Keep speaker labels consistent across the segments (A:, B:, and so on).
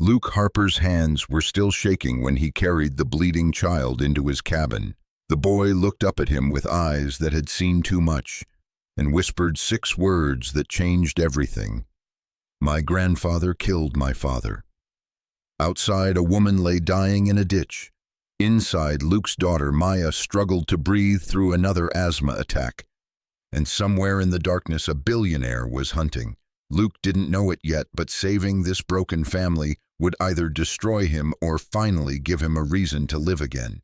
A: Luke Harper's hands were still shaking when he carried the bleeding child into his cabin. The boy looked up at him with eyes that had seen too much and whispered 6 words that changed everything. My grandfather killed my father. Outside, a woman lay dying in a ditch. Inside, Luke's daughter, Maya, struggled to breathe through another asthma attack. And somewhere in the darkness, a billionaire was hunting. Luke didn't know it yet, but saving this broken family would either destroy him or finally give him a reason to live again.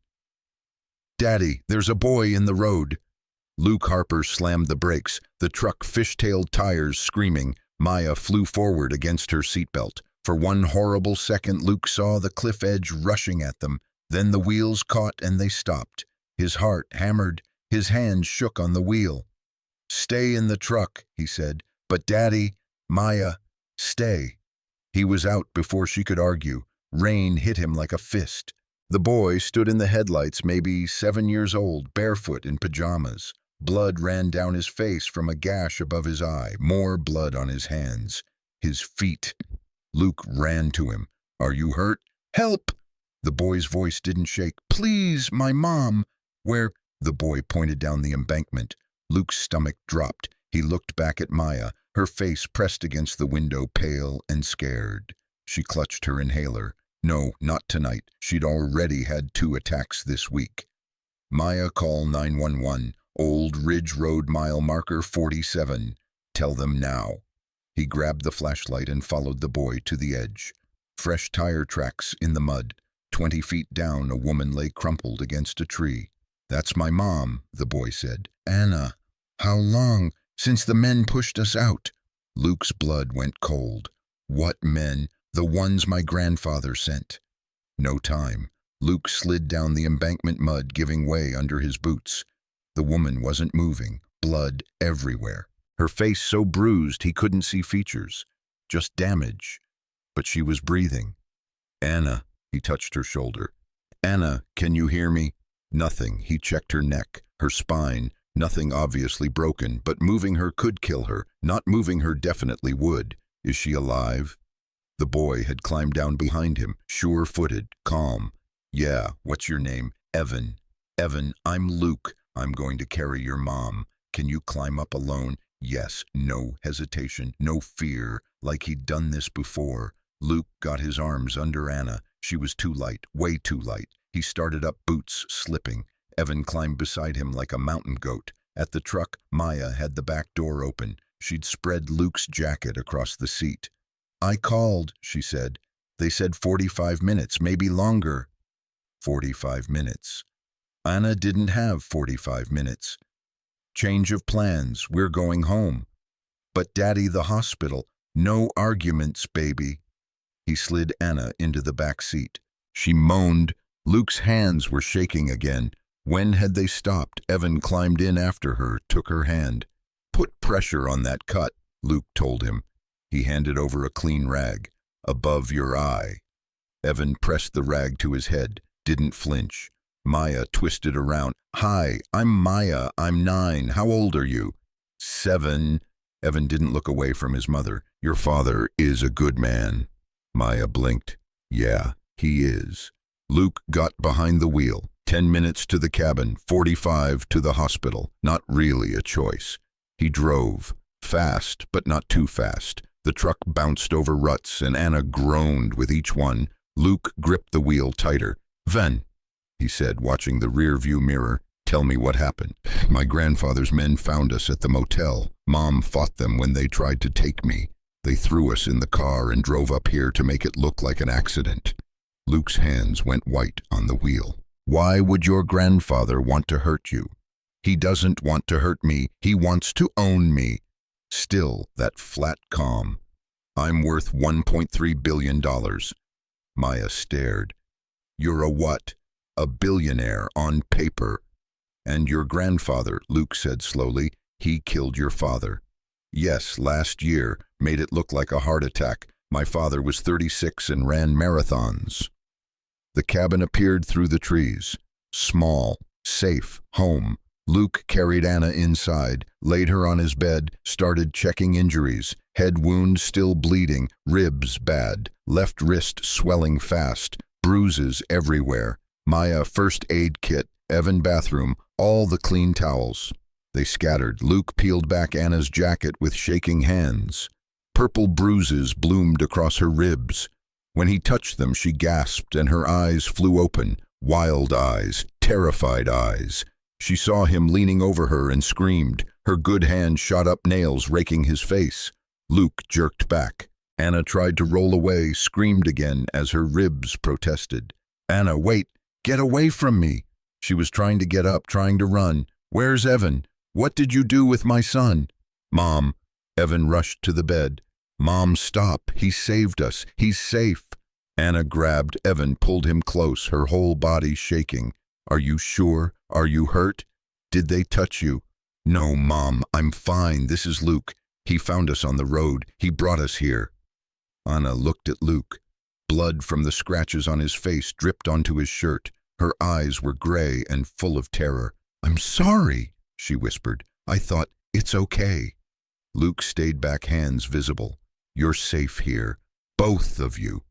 A: "Daddy, there's a boy in the road." Luke Harper slammed the brakes, the truck fishtailed tires screaming. Maya flew forward against her seatbelt. For one horrible second, Luke saw the cliff edge rushing at them. Then the wheels caught and they stopped. His heart hammered. His hands shook on the wheel. "Stay in the truck," he said. "But Daddy..." "Maya, stay." He was out before she could argue. Rain hit him like a fist. The boy stood in the headlights, maybe 7 years old, barefoot in pajamas. Blood ran down his face from a gash above his eye, more blood on his hands. His feet. Luke ran to him. "Are you hurt?" "Help!" The boy's voice didn't shake. "Please, my mom." "Where?" The boy pointed down the embankment. Luke's stomach dropped. He looked back at Maya, her face pressed against the window, pale and scared. She clutched her inhaler. No, not tonight. She'd already had 2 attacks this week. "Maya, call 911. Old Ridge Road, mile marker 47. Tell them now." He grabbed the flashlight and followed the boy to the edge. Fresh tire tracks in the mud. 20 feet down, a woman lay crumpled against a tree. "That's my mom," the boy said. "Anna, how long? Since the men pushed us out." Luke's blood went cold. "What men?" "The ones my grandfather sent." No time. Luke slid down the embankment, mud giving way under his boots. The woman wasn't moving, blood everywhere. Her face so bruised he couldn't see features, just damage. But she was breathing. "Anna," he touched her shoulder. "Anna, can you hear me?" Nothing. He checked her neck, her spine. Nothing obviously broken, but moving her could kill her. Not moving her definitely would. "Is she alive?" The boy had climbed down behind him, sure-footed, calm. "Yeah, what's your name?" "Evan." "Evan, I'm Luke. I'm going to carry your mom. Can you climb up alone?" "Yes." No hesitation, no fear, like he'd done this before. Luke got his arms under Anna. She was too light, way too light. He started up, boots slipping. Evan climbed beside him like a mountain goat. At the truck, Maya had the back door open. She'd spread Luke's jacket across the seat. "I called," she said. "They said 45 minutes, maybe longer." 45 minutes. Anna didn't have 45 minutes. "Change of plans, we're going home." "But Daddy, the hospital." "No arguments, baby." He slid Anna into the back seat. She moaned. Luke's hands were shaking again. When had they stopped? Evan climbed in after her, took her hand. "Put pressure on that cut," Luke told him. He handed over a clean rag. "Above your eye." Evan pressed the rag to his head, didn't flinch. Maya twisted around. "Hi, I'm Maya. I'm 9. How old are you?" 7. Evan didn't look away from his mother. "Your father is a good man." Maya blinked. "Yeah, he is." Luke got behind the wheel. 10 minutes to the cabin, 45 to the hospital. Not really a choice. He drove. Fast, but not too fast. The truck bounced over ruts, and Anna groaned with each one. Luke gripped the wheel tighter. "Ven," he said, watching the rear-view mirror. "Tell me what happened." "My grandfather's men found us at the motel. Mom fought them when they tried to take me. They threw us in the car and drove up here to make it look like an accident." Luke's hands went white on the wheel. "Why would your grandfather want to hurt you?" "He doesn't want to hurt me. He wants to own me." Still that flat calm. "I'm worth $1.3 billion. Maya stared. "You're a what?" "A billionaire on paper." "And your grandfather," Luke said slowly, "he killed your father." "Yes, last year. Made it look like a heart attack. My father was 36 and ran marathons." The cabin appeared through the trees. Small, safe, home. Luke carried Anna inside, laid her on his bed, started checking injuries. Head wound still bleeding, ribs bad, left wrist swelling fast, bruises everywhere. Maya first aid kit, Evan bathroom, all the clean towels. They scattered. Luke peeled back Anna's jacket with shaking hands. Purple bruises bloomed across her ribs. When he touched them, she gasped and her eyes flew open. Wild eyes, terrified eyes. She saw him leaning over her and screamed. Her good hand shot up, nails raking his face. Luke jerked back. Anna tried to roll away, screamed again as her ribs protested. "Anna, wait! Get away from me!" She was trying to get up, trying to run. "Where's Evan? What did you do with my son?" "Mom." Evan rushed to the bed. "Mom, stop. He saved us. He's safe." Anna grabbed Evan, pulled him close, her whole body shaking. "Are you sure? Are you hurt? Did they touch you?" "No, Mom, I'm fine. This is Luke. He found us on the road. He brought us here." Anna looked at Luke. Blood from the scratches on his face dripped onto his shirt. Her eyes were gray and full of terror. "I'm sorry," she whispered. "I thought, it's okay." Luke stayed back, hands visible. "You're safe here. Both of you."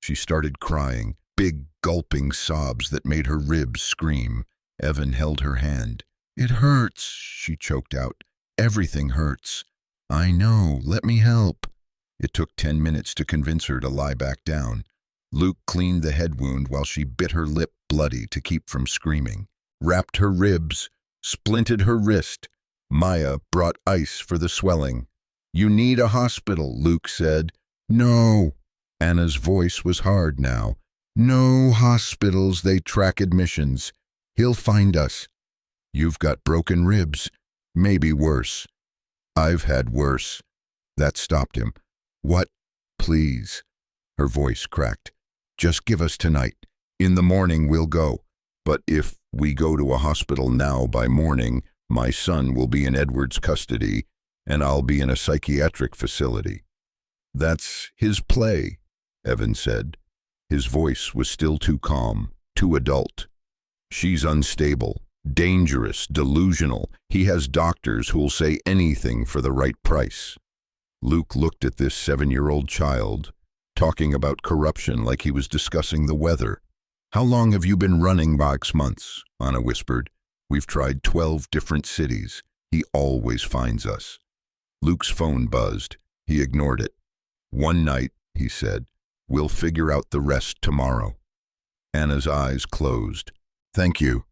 A: She started crying, big gulping sobs that made her ribs scream. Evan held her hand. "It hurts," she choked out. "Everything hurts." "I know. Let me help." It took 10 minutes to convince her to lie back down. Luke cleaned the head wound while she bit her lip bloody to keep from screaming. Wrapped her ribs, splinted her wrist. Maya brought ice for the swelling. "You need a hospital," Luke said. "No." Anna's voice was hard now. "No hospitals, they track admissions. He'll find us." "You've got broken ribs. Maybe worse." "I've had worse." That stopped him. "What? Please." Her voice cracked. "Just give us tonight. In the morning we'll go. But if we go to a hospital now by morning, my son will be in Edward's custody, and I'll be in a psychiatric facility." "That's his play," Evan said. His voice was still too calm, too adult. "She's unstable, dangerous, delusional. He has doctors who'll say anything for the right price." Luke looked at this 7-year-old child, talking about corruption like he was discussing the weather. "How long have you been running?" "6 months, Anna whispered. "We've tried 12 different cities. He always finds us." Luke's phone buzzed. He ignored it. "One night," he said. "We'll figure out the rest tomorrow." Anna's eyes closed. "Thank you."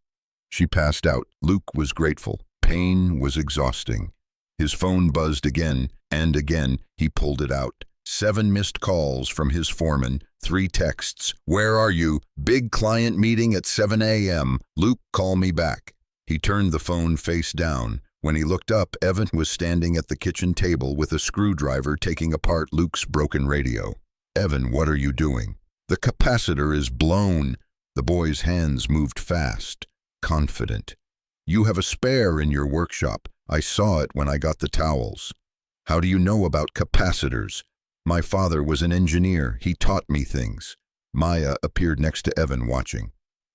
A: She passed out. Luke was grateful. Pain was exhausting. His phone buzzed again, and again. He pulled it out. 7 missed calls from his foreman, 3 texts. "Where are you? Big client meeting at 7 a.m. Luke, call me back." He turned the phone face down. When he looked up, Evan was standing at the kitchen table with a screwdriver taking apart Luke's broken radio. "Evan, what are you doing?" "The capacitor is blown." The boy's hands moved fast, confident. "You have a spare in your workshop. I saw it when I got the towels." "How do you know about capacitors?" "My father was an engineer. He taught me things." Maya appeared next to Evan, watching.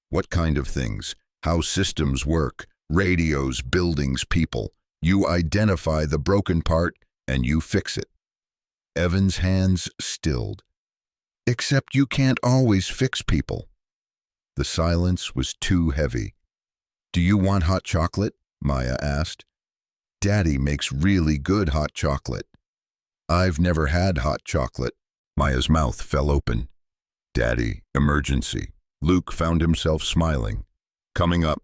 A: "What kind of things?" "How systems work. Radios, buildings, people. You identify the broken part and you fix it." Evan's hands stilled. "Except you can't always fix people." The silence was too heavy. "Do you want hot chocolate?" Maya asked. "Daddy makes really good hot chocolate." "I've never had hot chocolate." Maya's mouth fell open. "Daddy, emergency." Luke found himself smiling. "Coming up."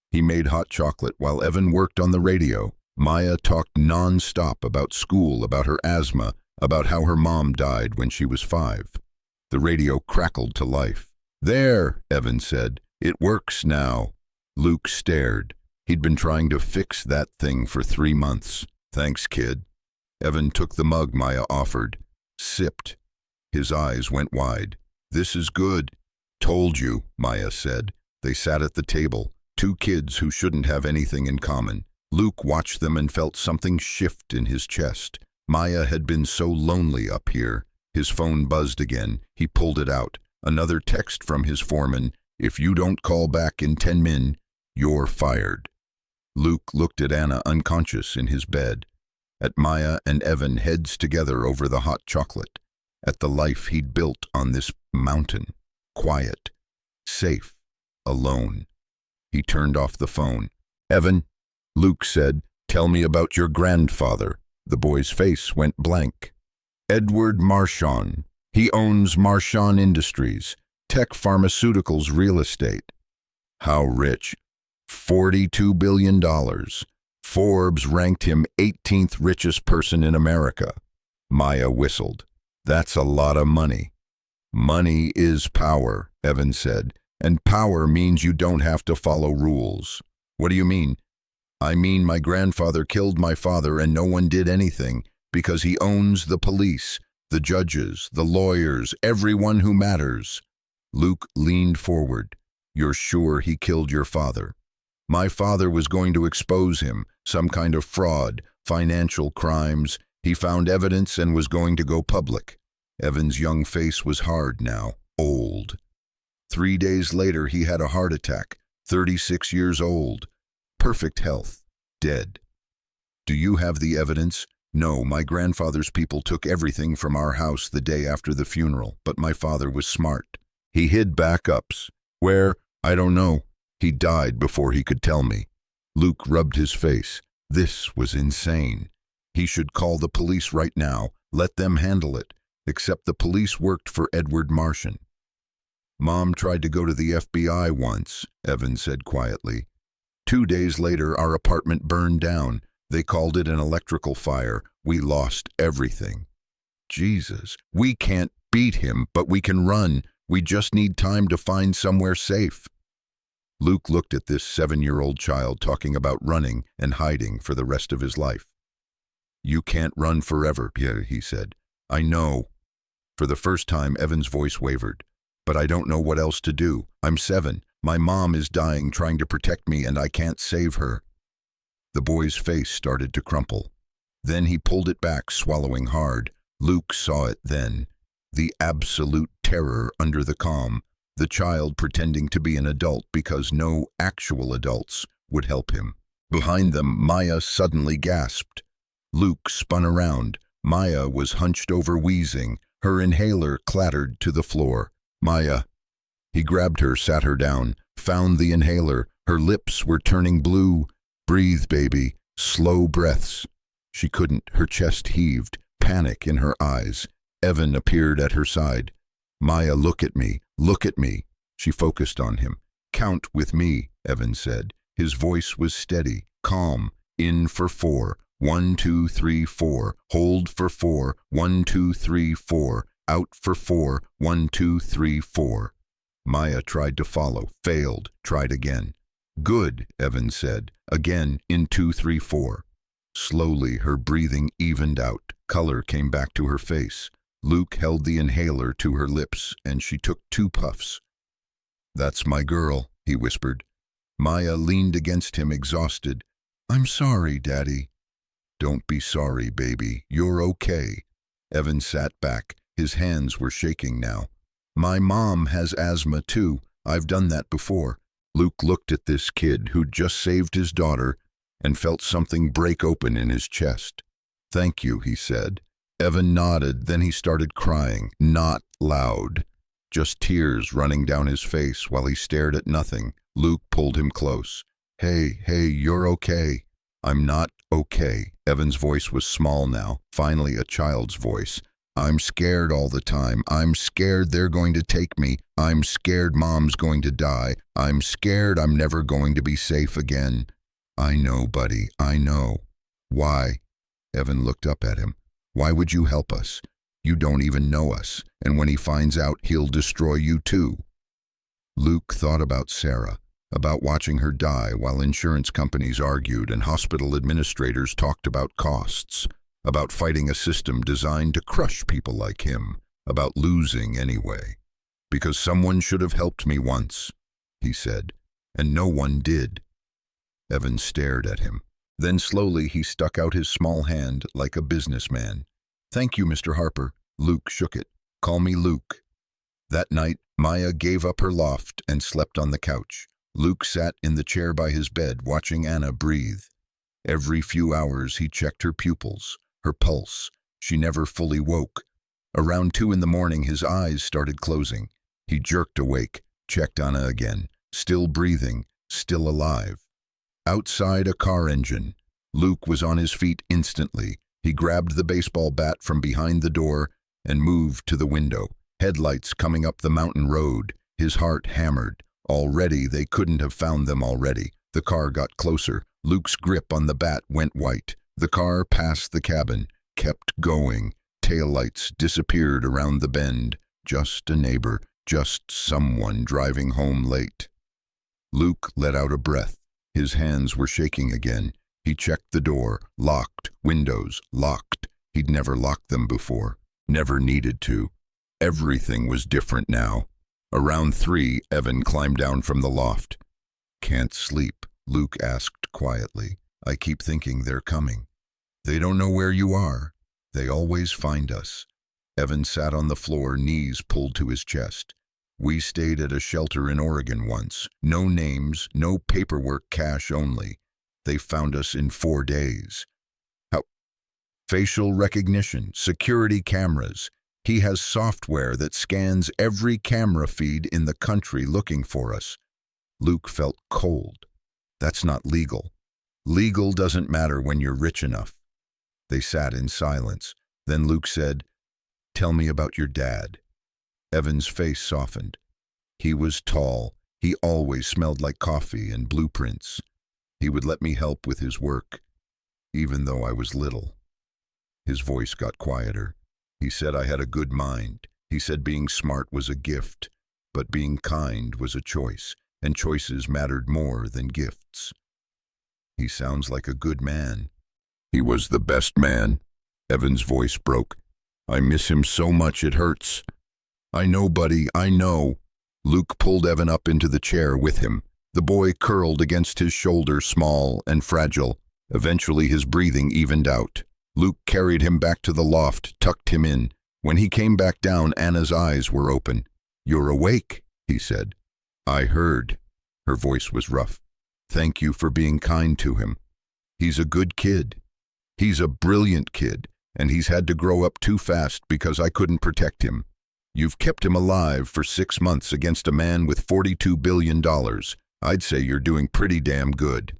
A: He made hot chocolate while Evan worked on the radio. Maya talked non-stop about school, about her asthma, about how her mom died when she was 5. The radio crackled to life. "There," Evan said. "It works now." Luke stared. He'd been trying to fix that thing for 3 months. "Thanks, kid." Evan took the mug Maya offered, sipped. His eyes went wide. "This is good." "Told you," Maya said. They sat at the table, 2 kids who shouldn't have anything in common. Luke watched them and felt something shift in his chest. Maya had been so lonely up here. His phone buzzed again. He pulled it out. Another text from his foreman. "If you don't call back in 10 min, you're fired." Luke looked at Anna unconscious in his bed. at Maya and Evan heads together over the hot chocolate, at the life he'd built on this mountain, quiet, safe, alone. He turned off the phone. "Evan," Luke said, "tell me about your grandfather." The boy's face went blank. "Edward Marchand. He owns Marchand Industries, tech pharmaceuticals, real estate." "How rich?" $42 billion. Forbes ranked him 18th richest person in America. Maya whistled. "That's a lot of money." "Money is power," Evan said, "and power means you don't have to follow rules." "What do you mean?" "I mean my grandfather killed my father and no one did anything because he owns the police, the judges, the lawyers, everyone who matters." Luke leaned forward. "You're sure he killed your father?" "My father was going to expose him, some kind of fraud, financial crimes. He found evidence and was going to go public." Evan's young face was hard now, old. 3 days later he had a heart attack, 36 years old. Perfect health, dead. "Do you have the evidence?" "No, my grandfather's people took everything from our house the day after the funeral, but my father was smart. He hid backups. Where? I don't know. He died before he could tell me." Luke rubbed his face. This was insane. He should call the police right now, let them handle it, except the police worked for Edward Marchand. "Mom tried to go to the FBI once," Evan said quietly. 2 days later, our apartment burned down. They called it an electrical fire. We lost everything." "Jesus, we can't beat him, but we can run. We just need time to find somewhere safe." Luke looked at this 7-year-old child talking about running and hiding for the rest of his life. "You can't run forever," he said. "I know." For the first time, Evan's voice wavered. "But I don't know what else to do. I'm 7. My mom is dying trying to protect me and I can't save her." The boy's face started to crumple. Then he pulled it back, swallowing hard. Luke saw it then. The absolute terror under the calm. The child pretending to be an adult because no actual adults would help him. Behind them, Maya suddenly gasped. Luke spun around. Maya was hunched over, wheezing. Her inhaler clattered to the floor. "Maya." He grabbed her, sat her down, found the inhaler. Her lips were turning blue. "Breathe, baby. Slow breaths." She couldn't. Her chest heaved, panic in her eyes. Evan appeared at her side. "Maya, look at me. Look at me." She focused on him. "Count with me," Evan said. His voice was steady, calm. "In for 4. 1, 2, 3, 4. Hold for 4. 1, 2, 3, 4. Out for 4. 1, 2, 3, 4. Maya tried to follow, failed, tried again. "Good," Evan said. Again, in 2, 3, 4. Slowly, her breathing evened out. Color came back to her face. Luke held the inhaler to her lips, and she took 2 puffs. "That's my girl," he whispered. Maya leaned against him, exhausted. "I'm sorry, Daddy." "Don't be sorry, baby. You're okay." Evan sat back. His hands were shaking now. "My mom has asthma, too. I've done that before." Luke looked at this kid who'd just saved his daughter and felt something break open in his chest. "Thank you," he said. Evan nodded, then he started crying, not loud, just tears running down his face while he stared at nothing. Luke pulled him close. Hey, you're okay." "I'm not okay." Evan's voice was small now, finally a child's voice. "I'm scared all the time. I'm scared they're going to take me. I'm scared Mom's going to die. I'm scared I'm never going to be safe again." "I know, buddy, I know." "Why?" Evan looked up at him. "Why would you help us? You don't even know us, and when he finds out, he'll destroy you too." Luke thought about Sarah, about watching her die while insurance companies argued and hospital administrators talked about costs, about fighting a system designed to crush people like him, about losing anyway. "Because someone should have helped me once," he said, "and no one did." Evan stared at him. Then slowly he stuck out his small hand like a businessman. "Thank you, Mr. Harper." Luke shook it. "Call me Luke." That night, Maya gave up her loft and slept on the couch. Luke sat in the chair by his bed, watching Anna breathe. Every few hours he checked her pupils, her pulse. She never fully woke. Around 2 in the morning his eyes started closing. He jerked awake, checked Anna again. Still breathing, still alive. Outside, a car engine. Luke was on his feet instantly. He grabbed the baseball bat from behind the door and moved to the window. Headlights coming up the mountain road. His heart hammered. Already they couldn't have found them already. The car got closer. Luke's grip on the bat went white. The car passed the cabin, kept going. Taillights disappeared around the bend. Just a neighbor, just someone driving home late. Luke let out a breath. His hands were shaking again. He checked the door, locked, windows, locked. He'd never locked them before, never needed to. Everything was different now. Around 3, Evan climbed down from the loft. "Can't sleep?" Luke asked quietly. "I keep thinking they're coming. They don't know where you are. They always find us." Evan sat on the floor, knees pulled to his chest. "We stayed at a shelter in Oregon once. No names, no paperwork, cash only. They found us in 4 days. How? Facial recognition, security cameras. He has software that scans every camera feed in the country looking for us." Luke felt cold. That's not legal. Legal doesn't matter when you're rich enough. They sat in silence. Then Luke said, "Tell me about your dad." Evan's face softened. "He was tall. He always smelled like coffee and blueprints. He would let me help with his work, even though I was little." His voice got quieter. He said I had a good mind. He said being smart was a gift, but being kind was a choice, and choices mattered more than gifts. "He sounds like a good man." "He was the best man." Evan's voice broke. "I miss him so much it hurts." "I know, buddy, I know." Luke pulled Evan up into the chair with him. The boy curled against his shoulder, small and fragile. Eventually his breathing evened out. Luke carried him back to the loft, tucked him in. When he came back down, Anna's eyes were open. "You're awake," he said. "I heard." Her voice was rough. "Thank you for being kind to him. He's a good kid. He's a brilliant kid, and he's had to grow up too fast because I couldn't protect him. You've kept him alive for 6 months against a man with $42 billion. I'd say you're doing pretty damn good."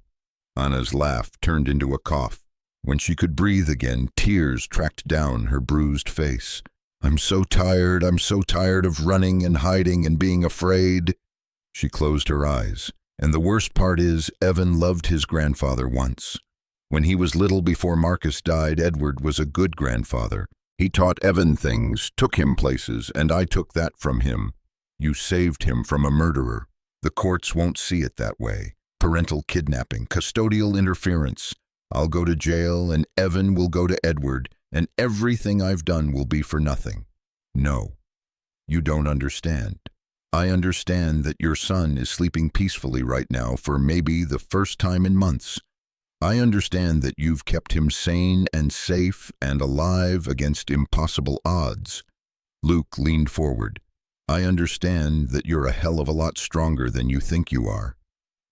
A: Anna's laugh turned into a cough. When she could breathe again, tears tracked down her bruised face. I'm so tired of running and hiding and being afraid." She closed her eyes. "And the worst part is, Evan loved his grandfather once. When he was little before Marcus died, Edward was a good grandfather. He taught Evan things, took him places, and I took that from him. You saved him from a murderer. The courts won't see it that way. Parental kidnapping, custodial interference. I'll go to jail, and Evan will go to Edward, and everything I've done will be for nothing. No, you don't understand. I understand that your son is sleeping peacefully right now for maybe the first time in months. I understand that you've kept him sane and safe and alive against impossible odds." Luke leaned forward. "I understand that you're a hell of a lot stronger than you think you are.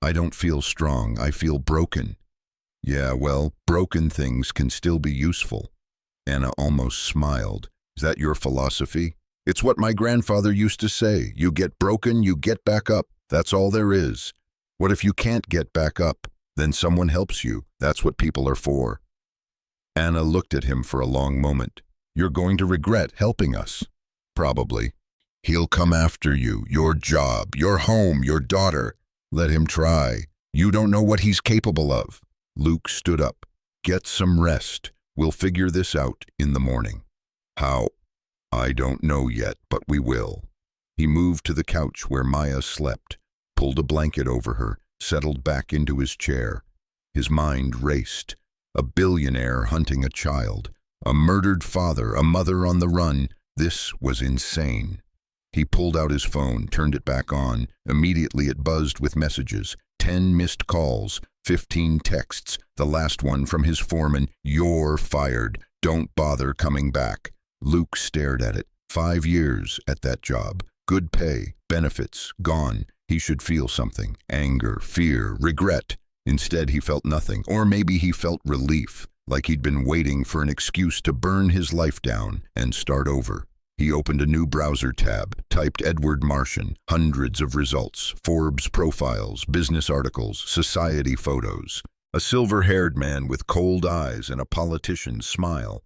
A: I don't feel strong, I feel broken." "Yeah, well, broken things can still be useful." Anna almost smiled. "Is that your philosophy?" "It's what my grandfather used to say. You get broken, you get back up. That's all there is. What if you can't get back up? Then someone helps you. That's what people are for." Anna looked at him for a long moment. "You're going to regret helping us." "Probably. He'll come after you, your job, your home, your daughter. Let him try. You don't know what he's capable of." Luke stood up. "Get some rest. We'll figure this out in the morning." "How?" "I don't know yet, but we will." He moved to the couch where Maya slept, pulled a blanket over her, settled back into his chair. His mind raced. A billionaire hunting a child. A murdered father, a mother on the run. This was insane. He pulled out his phone, turned it back on. Immediately it buzzed with messages. 10 missed calls, 15 texts, the last one from his foreman. "You're fired. Don't bother coming back." Luke stared at it. 5 years at that job. Good pay, benefits, gone. He should feel something. Anger, fear, regret. Instead, he felt nothing, or maybe he felt relief, like he'd been waiting for an excuse to burn his life down and start over. He opened a new browser tab, typed Edward Martian, hundreds of results, Forbes profiles, business articles, society photos. A silver-haired man with cold eyes and a politician's smile.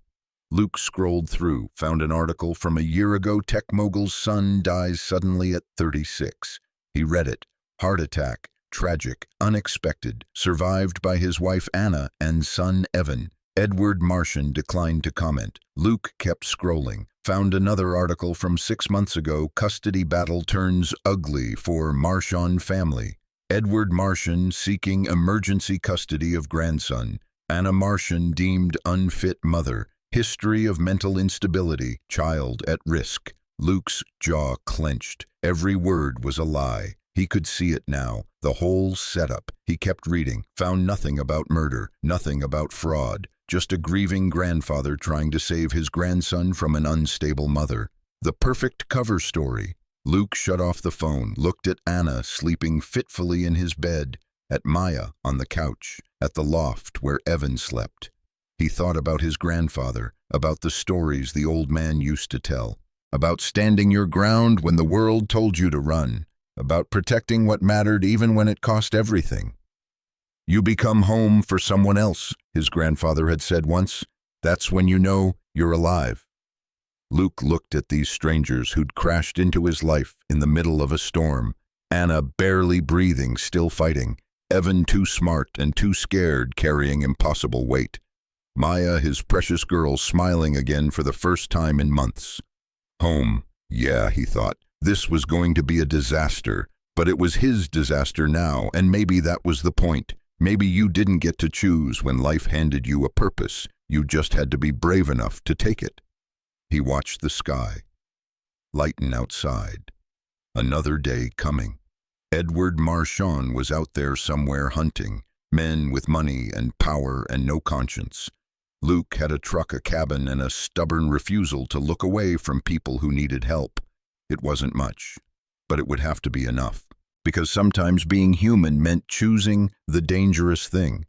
A: Luke scrolled through, found an article from a year ago. Tech mogul's son dies suddenly at 36. He read it. Heart attack, tragic, unexpected, survived by his wife Anna and son Evan. Edward Martian declined to comment. Luke kept scrolling, found another article from 6 months ago. Custody battle turns ugly for Martian family. Edward Martian seeking emergency custody of grandson. Anna Martian deemed unfit mother. History of mental instability, child at risk. Luke's jaw clenched. Every word was a lie. He could see it now, the whole setup. He kept reading, found nothing about murder, nothing about fraud, just a grieving grandfather trying to save his grandson from an unstable mother. The perfect cover story. Luke shut off the phone, looked at Anna sleeping fitfully in his bed, at Maya on the couch, at the loft where Evan slept. He thought about his grandfather, about the stories the old man used to tell, about standing your ground when the world told you to run, about protecting what mattered even when it cost everything. You become home for someone else, his grandfather had said once. That's when you know you're alive. Luke looked at these strangers who'd crashed into his life in the middle of a storm. Anna barely breathing, still fighting. Evan too smart and too scared, carrying impossible weight. Maya, his precious girl, smiling again for the first time in months. Home. Yeah, he thought. This was going to be a disaster, but it was his disaster now, and maybe that was the point. Maybe you didn't get to choose when life handed you a purpose. You just had to be brave enough to take it. He watched the sky lighten outside. Another day coming. Edward Martian was out there somewhere hunting, men with money and power and no conscience. Luke had a truck, a cabin, and a stubborn refusal to look away from people who needed help. It wasn't much, but it would have to be enough, because sometimes being human meant choosing the dangerous thing,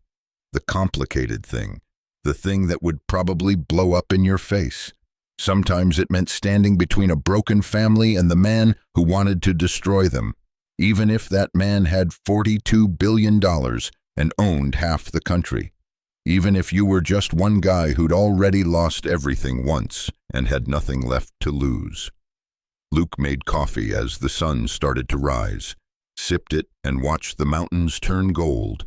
A: the complicated thing, the thing that would probably blow up in your face. Sometimes it meant standing between a broken family and the man who wanted to destroy them, even if that man had $42 billion and owned half the country. Even if you were just one guy who'd already lost everything once and had nothing left to lose. Luke made coffee as the sun started to rise, sipped it and watched the mountains turn gold.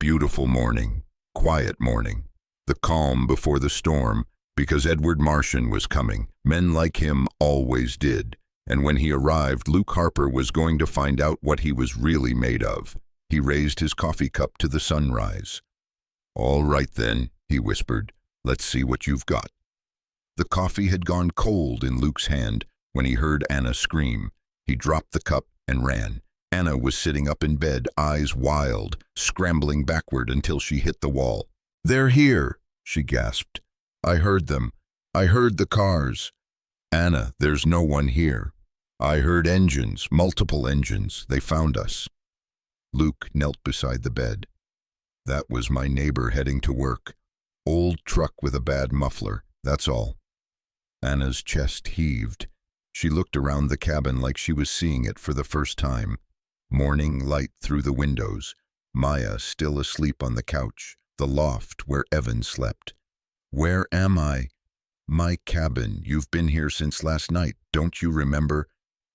A: Beautiful morning, quiet morning, the calm before the storm, because Edward Martian was coming. Men like him always did, and when he arrived, Luke Harper was going to find out what he was really made of. He raised his coffee cup to the sunrise. All right then, he whispered, let's see what you've got. The coffee had gone cold in Luke's hand when he heard Anna scream. He dropped the cup and ran. Anna was sitting up in bed, eyes wild, scrambling backward until she hit the wall. They're here, she gasped. I heard them. I heard the cars. Anna, there's no one here. I heard engines, multiple engines. They found us. Luke knelt beside the bed. That was my neighbor heading to work. Old truck with a bad muffler, that's all. Anna's chest heaved. She looked around the cabin like she was seeing it for the first time. Morning light through the windows. Maya still asleep on the couch. The loft where Evan slept. Where am I? My cabin. You've been here since last night, don't you remember?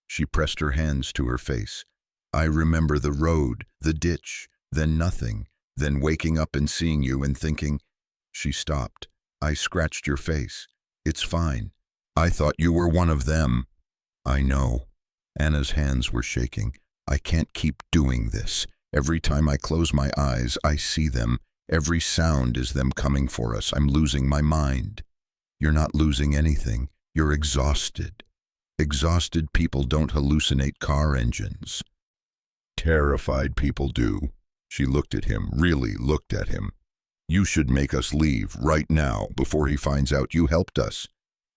A: She pressed her hands to her face. I remember the road, the ditch, then nothing, then waking up and seeing you and thinking. She stopped. I scratched your face. It's fine. I thought you were one of them. I know. Anna's hands were shaking. I can't keep doing this. Every time I close my eyes, I see them. Every sound is them coming for us. I'm losing my mind. You're not losing anything. You're exhausted. Exhausted people don't hallucinate car engines. Terrified people do. She looked at him, really looked at him. You should make us leave right now before he finds out you helped us.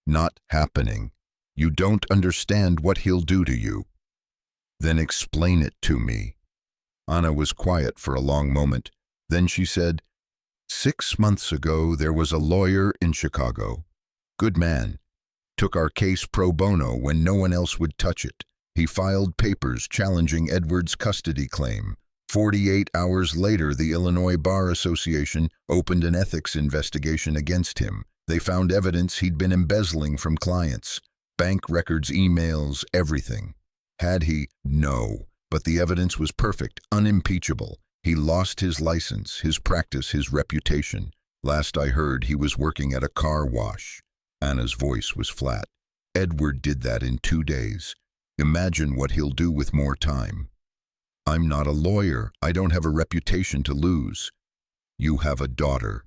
A: Not happening. You don't understand what he'll do to you. Then explain it to me. Anna was quiet for a long moment. Then she said, 6 months ago there was a lawyer in Chicago. Good man. Took our case pro bono when no one else would touch it. He filed papers challenging Edward's custody claim. 48 hours later, the Illinois Bar Association opened an ethics investigation against him. They found evidence he'd been embezzling from clients. Bank records, emails, everything. Had he? No. But the evidence was perfect, unimpeachable. He lost his license, his practice, his reputation. Last I heard, he was working at a car wash. Anna's voice was flat. Edward did that in 2 days. Imagine what he'll do with more time. I'm not a lawyer. I don't have a reputation to lose. You have a daughter.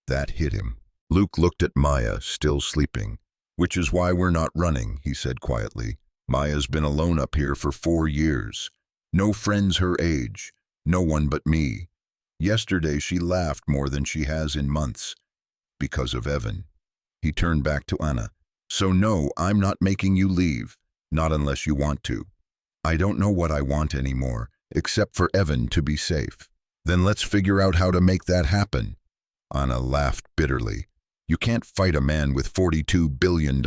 A: That hit him. Luke looked at Maya, still sleeping. Which is why we're not running, he said quietly. Maya's been alone up here for 4 years. No friends her age. No one but me. Yesterday she laughed more than she has in months. Because of Evan. He turned back to Anna. So no, I'm not making you leave. Not unless you want to. I don't know what I want anymore, except for Evan to be safe. Then let's figure out how to make that happen. Anna laughed bitterly. You can't fight a man with $42 billion.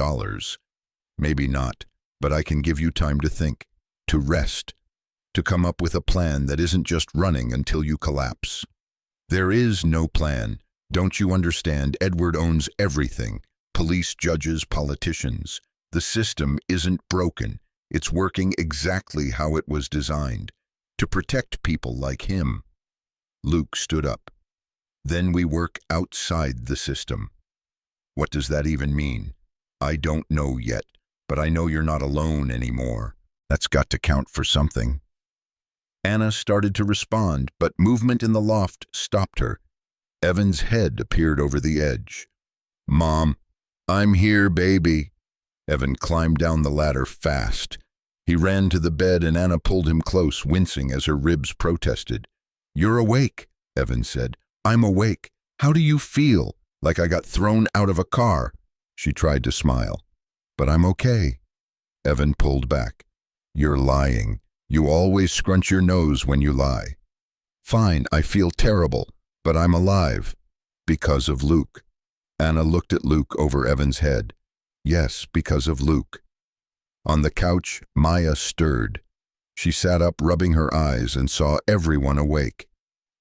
A: Maybe not, but I can give you time to think, to rest, to come up with a plan that isn't just running until you collapse. There is no plan. Don't you understand? Edward owns everything. Police, judges, politicians. The system isn't broken. It's working exactly how it was designed, to protect people like him. Luke stood up. Then we work outside the system. What does that even mean? I don't know yet, but I know you're not alone anymore. That's got to count for something. Anna started to respond, but movement in the loft stopped her. Evan's head appeared over the edge. Mom, I'm here, baby. Evan climbed down the ladder fast. He ran to the bed and Anna pulled him close, wincing as her ribs protested. You're awake, Evan said. I'm awake. How do you feel? Like I got thrown out of a car. She tried to smile. But I'm okay. Evan pulled back. You're lying. You always scrunch your nose when you lie. Fine, I feel terrible, but I'm alive. Because of Luke. Anna looked at Luke over Evan's head. Yes, because of Luke. On the couch, Maya stirred. She sat up, rubbing her eyes, and saw everyone awake.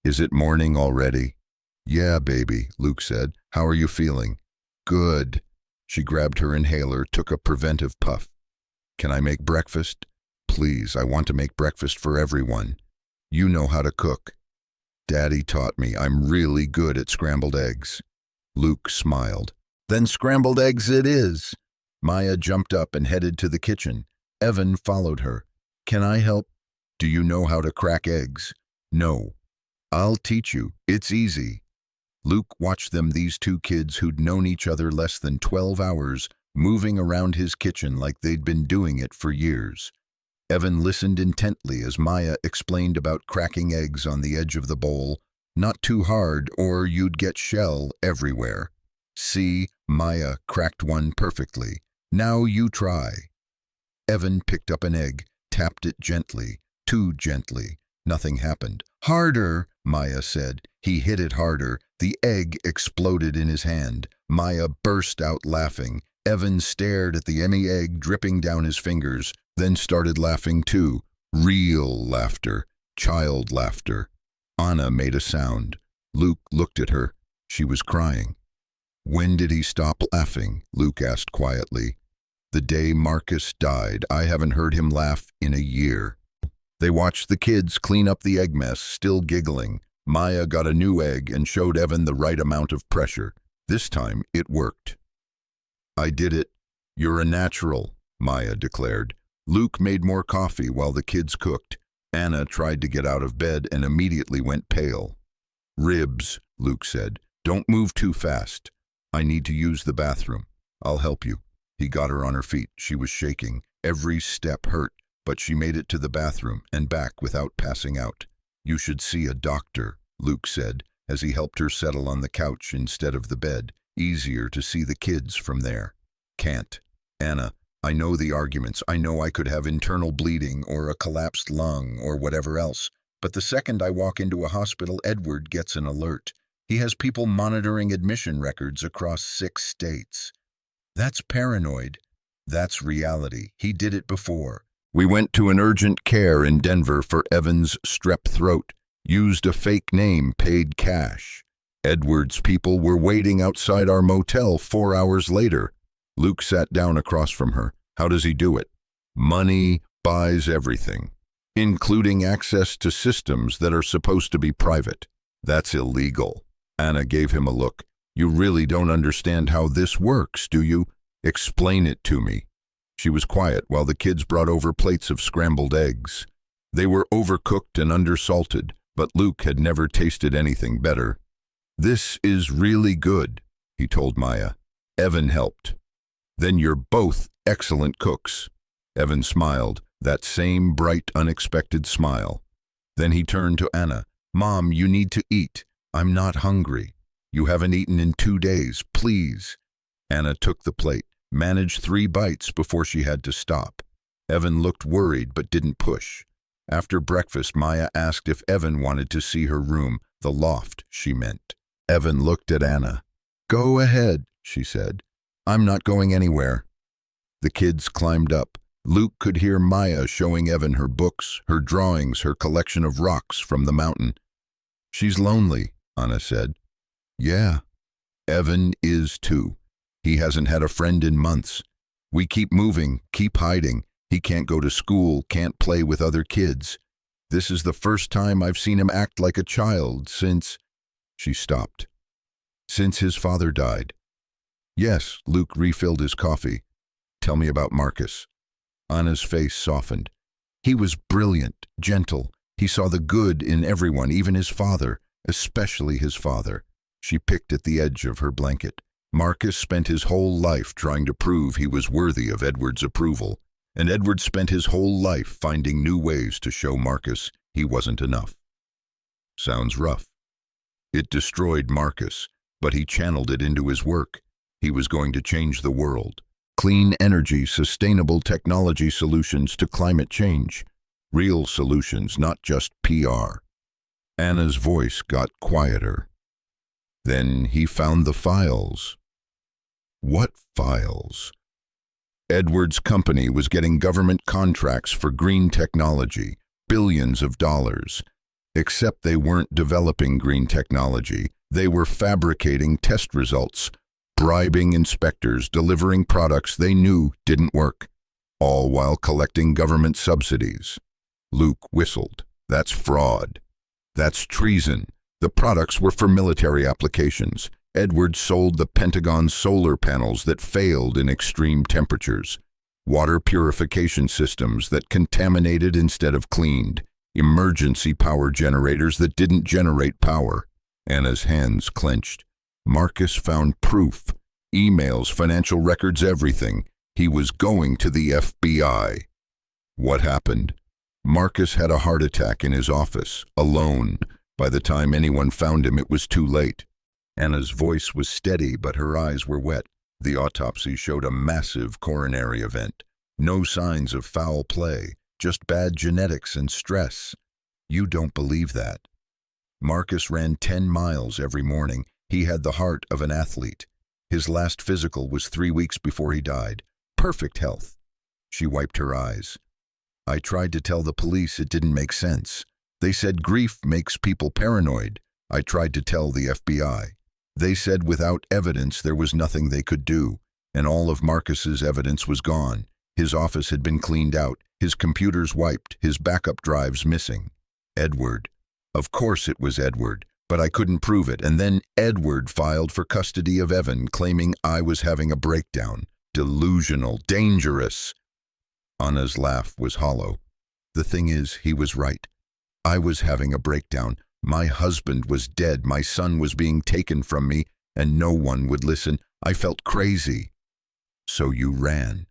A: Is it morning already? Yeah, baby, Luke said. How are you feeling? Good. She grabbed her inhaler, took a preventive puff. Can I make breakfast? Please, I want to make breakfast for everyone. You know how to cook. Daddy taught me. I'm really good at scrambled eggs. Luke smiled. Then scrambled eggs it is. Maya jumped up and headed to the kitchen. Evan followed her. Can I help? Do you know how to crack eggs? No. I'll teach you. It's easy. Luke watched them, these two kids who'd known each other less than 12 hours, moving around his kitchen like they'd been doing it for years. Evan listened intently as Maya explained about cracking eggs on the edge of the bowl. Not too hard, or you'd get shell everywhere. See, Maya cracked one perfectly. Now you try. Evan picked up an egg, tapped it gently, too gently. Nothing happened. Harder, Maya said. He hit it harder. The egg exploded in his hand. Maya burst out laughing. Evan stared at the emmy egg dripping down his fingers, then started laughing too. Real laughter. Child laughter. Anna made a sound. Luke looked at her. She was crying. When did he stop laughing? Luke asked quietly. The day Marcus died. I haven't heard him laugh in a year. They watched the kids clean up the egg mess, still giggling. Maya got a new egg and showed Evan the right amount of pressure. This time it worked. I did it. You're a natural, Maya declared. Luke made more coffee while the kids cooked. Anna tried to get out of bed and immediately went pale. Ribs, Luke said. Don't move too fast. I need to use the bathroom. I'll help you. He got her on her feet. She was shaking. Every step hurt, but she made it to the bathroom and back without passing out. You should see a doctor, Luke said, as he helped her settle on the couch instead of the bed. Easier to see the kids from there. Can't. Anna, I know the arguments. I know I could have internal bleeding or a collapsed lung or whatever else, But the second I walk into a hospital, Edward gets an alert. He has people monitoring admission records across 6 states. That's paranoid. That's reality. He did it before. We went to an urgent care in Denver for Evan's strep throat, used a fake name, paid cash. Edward's people were waiting outside our motel 4 hours later. Luke sat down across from her. How does he do it? Money buys everything, including access to systems that are supposed to be private. That's illegal. Anna gave him a look. You really don't understand how this works, do you? Explain it to me. She was quiet while the kids brought over plates of scrambled eggs. They were overcooked and undersalted, but Luke had never tasted anything better. This is really good, he told Maya. Evan helped. Then you're both excellent cooks. Evan smiled, that same bright, unexpected smile. Then he turned to Anna. Mom, you need to eat. I'm not hungry. You haven't eaten in 2 days, please. Anna took the plate, managed 3 bites before she had to stop. Evan looked worried but didn't push. After breakfast, Maya asked if Evan wanted to see her room, the loft, she meant. Evan looked at Anna. Go ahead, she said. I'm not going anywhere. The kids climbed up. Luke could hear Maya showing Evan her books, her drawings, her collection of rocks from the mountain. She's lonely, Anna said. Yeah, Evan is too. He hasn't had a friend in months. We keep moving, keep hiding. He can't go to school, can't play with other kids. This is the first time I've seen him act like a child since... She stopped. Since his father died. Yes, Luke refilled his coffee. Tell me about Marcus. Anna's face softened. He was brilliant, gentle. He saw the good in everyone, even his father, especially his father. She picked at the edge of her blanket. Marcus spent his whole life trying to prove he was worthy of Edward's approval, and Edward spent his whole life finding new ways to show Marcus he wasn't enough. Sounds rough. It destroyed Marcus, but he channeled it into his work. He was going to change the world. Clean energy, sustainable technology solutions to climate change. Real solutions, not just PR. Anna's voice got quieter. Then he found the files. What files? Edward's company was getting government contracts for green technology, billions of dollars. Except they weren't developing green technology. They were fabricating test results, bribing inspectors, delivering products they knew didn't work, all while collecting government subsidies. Luke whistled. That's fraud. That's treason. The products were for military applications. Edward sold the Pentagon solar panels that failed in extreme temperatures, water purification systems that contaminated instead of cleaned, emergency power generators that didn't generate power. Anna's hands clenched. Marcus found proof. Emails, financial records, everything. He was going to the FBI. What happened? Marcus had a heart attack in his office, alone. By the time anyone found him, it was too late. Anna's voice was steady, but her eyes were wet. The autopsy showed a massive coronary event. No signs of foul play, just bad genetics and stress. You don't believe that. Marcus ran 10 miles every morning. He had the heart of an athlete. His last physical was 3 weeks before he died. Perfect health. She wiped her eyes. I tried to tell the police it didn't make sense. They said grief makes people paranoid. I tried to tell the FBI. They said without evidence there was nothing they could do, and all of Marcus's evidence was gone. His office had been cleaned out, his computers wiped, his backup drives missing. Edward. Of course it was Edward, but I couldn't prove it, and then Edward filed for custody of Evan, claiming I was having a breakdown. Delusional, dangerous. Anna's laugh was hollow. The thing is, he was right. I was having a breakdown. My husband was dead, my son was being taken from me, and no one would listen. I felt crazy. So you ran.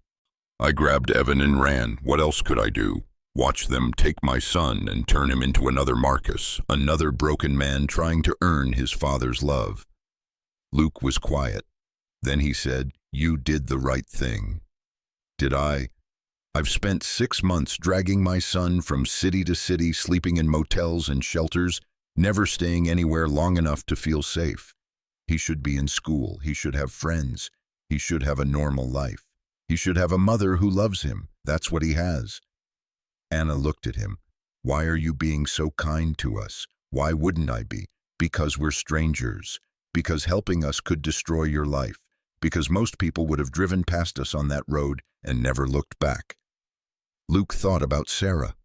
A: I grabbed Evan and ran. What else could I do? Watch them take my son and turn him into another Marcus, another broken man trying to earn his father's love. Luke was quiet. Then he said, You did the right thing. Did I? I've spent 6 months dragging my son from city to city, sleeping in motels and shelters, never staying anywhere long enough to feel safe. He should be in school. He should have friends. He should have a normal life. He should have a mother who loves him. That's what he has. Anna looked at him. Why are you being so kind to us? Why wouldn't I be? Because we're strangers. Because helping us could destroy your life. Because most people would have driven past us on that road and never looked back. Luke thought about Sarah,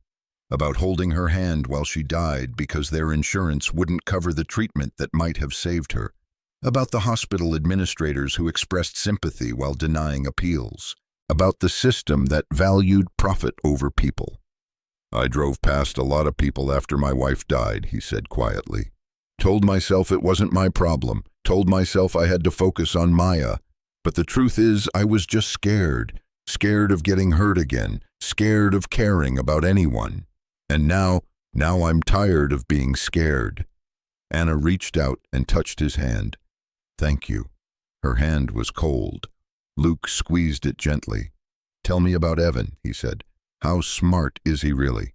A: about holding her hand while she died because their insurance wouldn't cover the treatment that might have saved her, about the hospital administrators who expressed sympathy while denying appeals, about the system that valued profit over people. I drove past a lot of people after my wife died, he said quietly. Told myself it wasn't my problem, told myself I had to focus on Maya, but the truth is I was just scared of getting hurt again, scared of caring about anyone. And now I'm tired of being scared. Anna reached out and touched his hand. Thank you. Her hand was cold. Luke squeezed it gently. Tell me about Evan, he said. How smart is he really?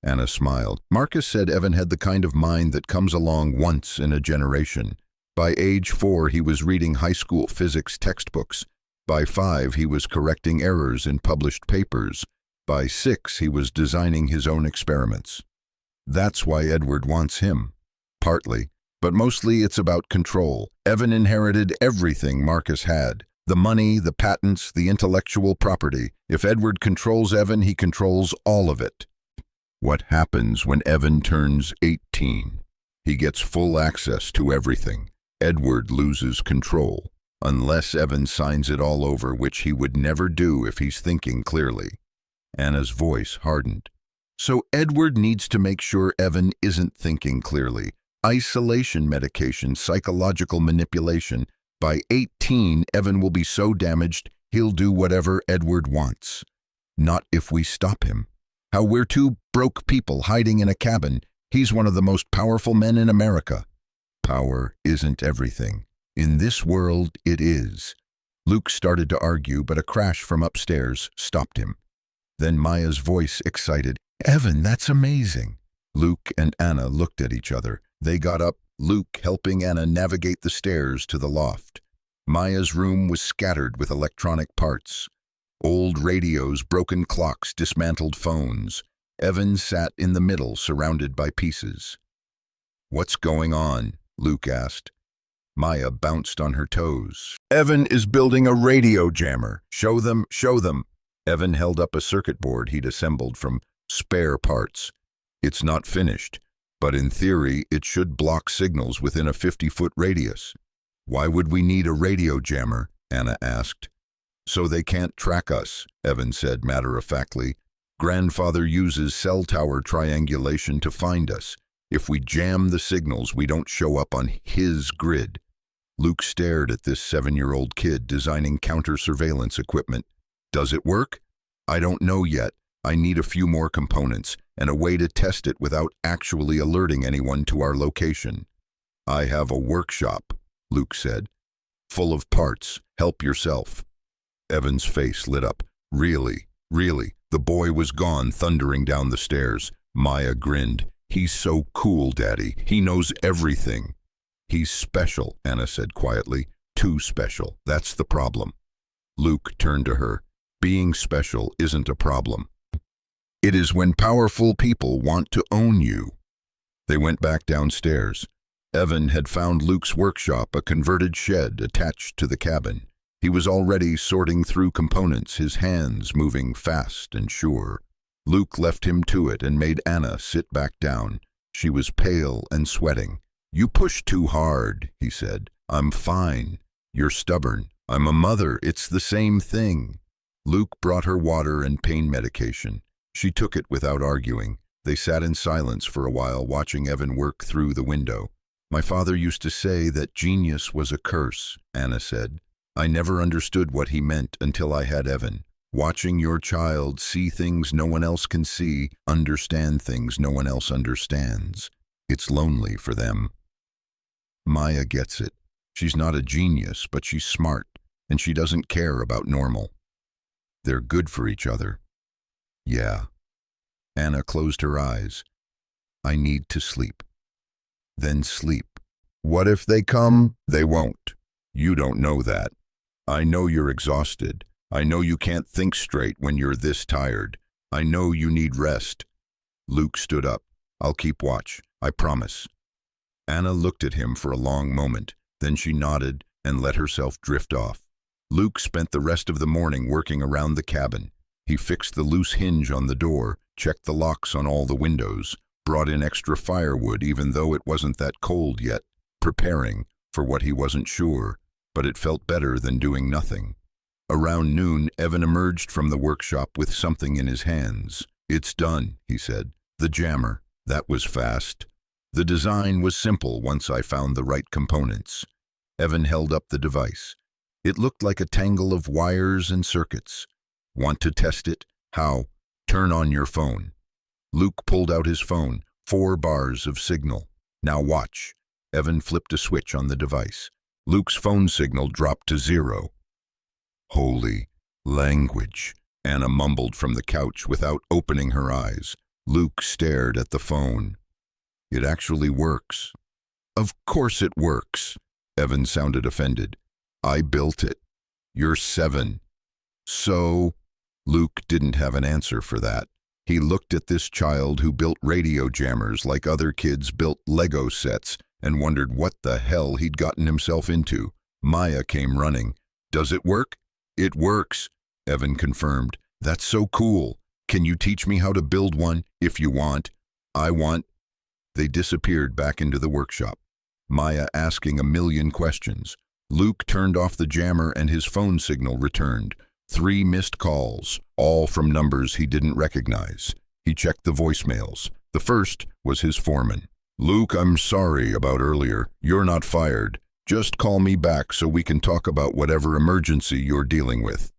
A: Anna smiled. Marcus said Evan had the kind of mind that comes along once in a generation. By age 4, he was reading high school physics textbooks. By 5, he was correcting errors in published papers. By 6, he was designing his own experiments. That's why Edward wants him. Partly, but mostly it's about control. Evan inherited everything Marcus had. The money, the patents, the intellectual property. If Edward controls Evan, he controls all of it. What happens when Evan turns 18? He gets full access to everything. Edward loses control. Unless Evan signs it all over, which he would never do if he's thinking clearly. Anna's voice hardened. So Edward needs to make sure Evan isn't thinking clearly. Isolation medication, psychological manipulation. By 18, Evan will be so damaged, he'll do whatever Edward wants. Not if we stop him. How we're two broke people hiding in a cabin. He's one of the most powerful men in America. Power isn't everything. In this world, it is. Luke started to argue, but a crash from upstairs stopped him. Then Maya's voice excited, Evan, that's amazing. Luke and Anna looked at each other. They got up, Luke helping Anna navigate the stairs to the loft. Maya's room was scattered with electronic parts. Old radios, broken clocks, dismantled phones. Evan sat in the middle, surrounded by pieces. What's going on? Luke asked. Maya bounced on her toes. Evan is building a radio jammer. Show them, show them. Evan held up a circuit board he'd assembled from spare parts. It's not finished, but in theory it should block signals within a 50-foot radius. Why would we need a radio jammer? Anna asked. So they can't track us, Evan said matter-of-factly. Grandfather uses cell tower triangulation to find us. If we jam the signals, we don't show up on his grid. Luke stared at this 7-year-old kid designing counter-surveillance equipment. Does it work? I don't know yet. I need a few more components and a way to test it without actually alerting anyone to our location. I have a workshop, Luke said. Full of parts. Help yourself. Evan's face lit up. Really? The boy was gone, thundering down the stairs. Maya grinned. He's so cool, Daddy. He knows everything. He's special, Anna said quietly. Too special. That's the problem. Luke turned to her. Being special isn't a problem. It is when powerful people want to own you. They went back downstairs. Evan had found Luke's workshop, a converted shed attached to the cabin. He was already sorting through components, his hands moving fast and sure. Luke left him to it and made Anna sit back down. She was pale and sweating. You push too hard, he said. I'm fine. You're stubborn. I'm a mother. It's the same thing. Luke brought her water and pain medication. She took it without arguing. They sat in silence for a while, watching Evan work through the window. My father used to say that genius was a curse, Anna said. I never understood what he meant until I had Evan. Watching your child see things no one else can see, understand things no one else understands. It's lonely for them. Maya gets it. She's not a genius, but she's smart, and she doesn't care about normal. They're good for each other. Yeah. Anna closed her eyes. I need to sleep. Then sleep. What if they come? They won't. You don't know that. I know you're exhausted. I know you can't think straight when you're this tired. I know you need rest. Luke stood up. I'll keep watch. I promise. Anna looked at him for a long moment. Then she nodded and let herself drift off. Luke spent the rest of the morning working around the cabin. He fixed the loose hinge on the door, checked the locks on all the windows, brought in extra firewood even though it wasn't that cold yet, preparing for what he wasn't sure, but it felt better than doing nothing. Around noon, Evan emerged from the workshop with something in his hands. It's done, he said. The jammer. That was fast. The design was simple once I found the right components. Evan held up the device. It looked like a tangle of wires and circuits. Want to test it? How? Turn on your phone. Luke pulled out his phone, 4 bars of signal. Now watch. Evan flipped a switch on the device. Luke's phone signal dropped to 0. Holy language, Anna mumbled from the couch without opening her eyes. Luke stared at the phone. It actually works. Of course it works. Evan sounded offended. I built it. You're 7. So? Luke didn't have an answer for that. He looked at this child who built radio jammers like other kids built Lego sets and wondered what the hell he'd gotten himself into. Maya came running. Does it work? It works, Evan confirmed. That's so cool. Can you teach me how to build one, if you want? I want. They disappeared back into the workshop, Maya asking a million questions. Luke turned off the jammer and his phone signal returned. 3 missed calls, all from numbers he didn't recognize. He checked the voicemails. The first was his foreman. Luke, I'm sorry about earlier. You're not fired. Just call me back so we can talk about whatever emergency you're dealing with.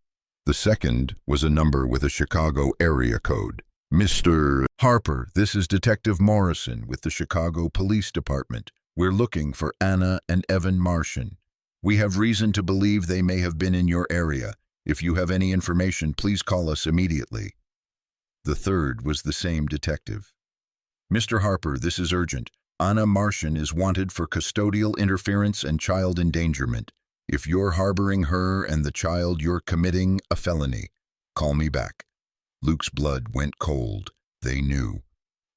A: The second was a number with a Chicago area code. Mr. Harper, this is Detective Morrison with the Chicago Police Department. We're looking for Anna and Evan Martian. We have reason to believe they may have been in your area. If you have any information, please call us immediately. The third was the same detective. Mr. Harper, this is urgent. Anna Martian is wanted for custodial interference and child endangerment. If you're harboring her and the child, you're committing a felony. Call me back. Luke's blood went cold. They knew.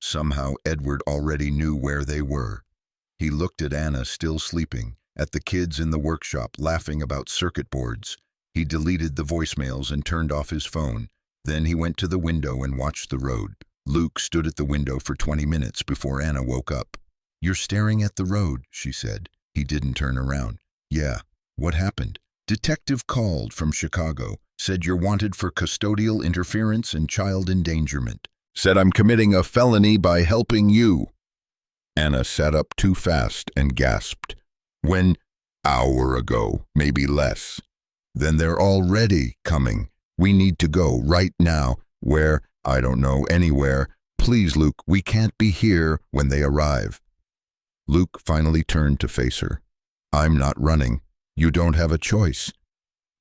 A: Somehow Edward already knew where they were. He looked at Anna still sleeping, at the kids in the workshop laughing about circuit boards. He deleted the voicemails and turned off his phone. Then he went to the window and watched the road. Luke stood at the window for 20 minutes before Anna woke up. You're staring at the road, she said. He didn't turn around. Yeah. What happened? Detective called from Chicago. Said you're wanted for custodial interference and child endangerment. Said I'm committing a felony by helping you. Anna sat up too fast and gasped. When? Hour ago, maybe less. Then they're already coming. We need to go right now. Where? I don't know, anywhere. Please, Luke, we can't be here when they arrive. Luke finally turned to face her. I'm not running. You don't have a choice.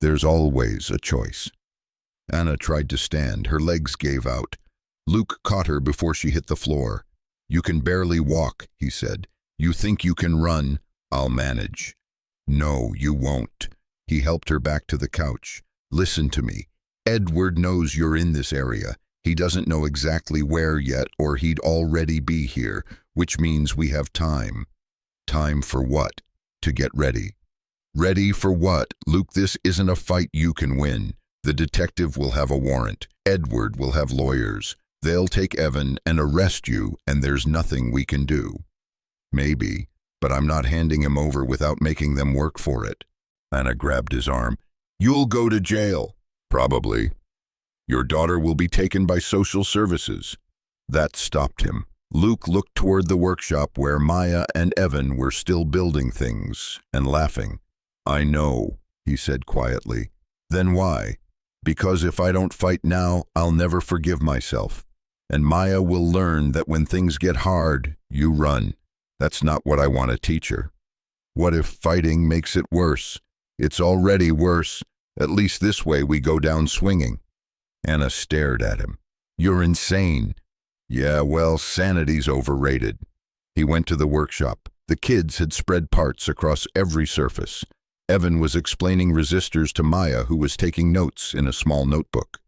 A: There's always a choice. Anna tried to stand. Her legs gave out. Luke caught her before she hit the floor. You can barely walk, he said. You think you can run? I'll manage. No, you won't. He helped her back to the couch. Listen to me. Edward knows you're in this area. He doesn't know exactly where yet, or he'd already be here, which means we have time. Time for what? To get ready. Ready for what? Luke, this isn't a fight you can win. The detective will have a warrant. Edward will have lawyers. They'll take Evan and arrest you, and there's nothing we can do. Maybe, but I'm not handing him over without making them work for it. Anna grabbed his arm. You'll go to jail. Probably. Your daughter will be taken by social services. That stopped him. Luke looked toward the workshop where Maya and Evan were still building things and laughing. I know, he said quietly. Then why? Because if I don't fight now, I'll never forgive myself. And Maya will learn that when things get hard, you run. That's not what I want to teach her. What if fighting makes it worse? It's already worse. At least this way we go down swinging. Anna stared at him. You're insane. Yeah, well, sanity's overrated. He went to the workshop. The kids had spread parts across every surface. Evan was explaining resistors to Maya, who was taking notes in a small notebook.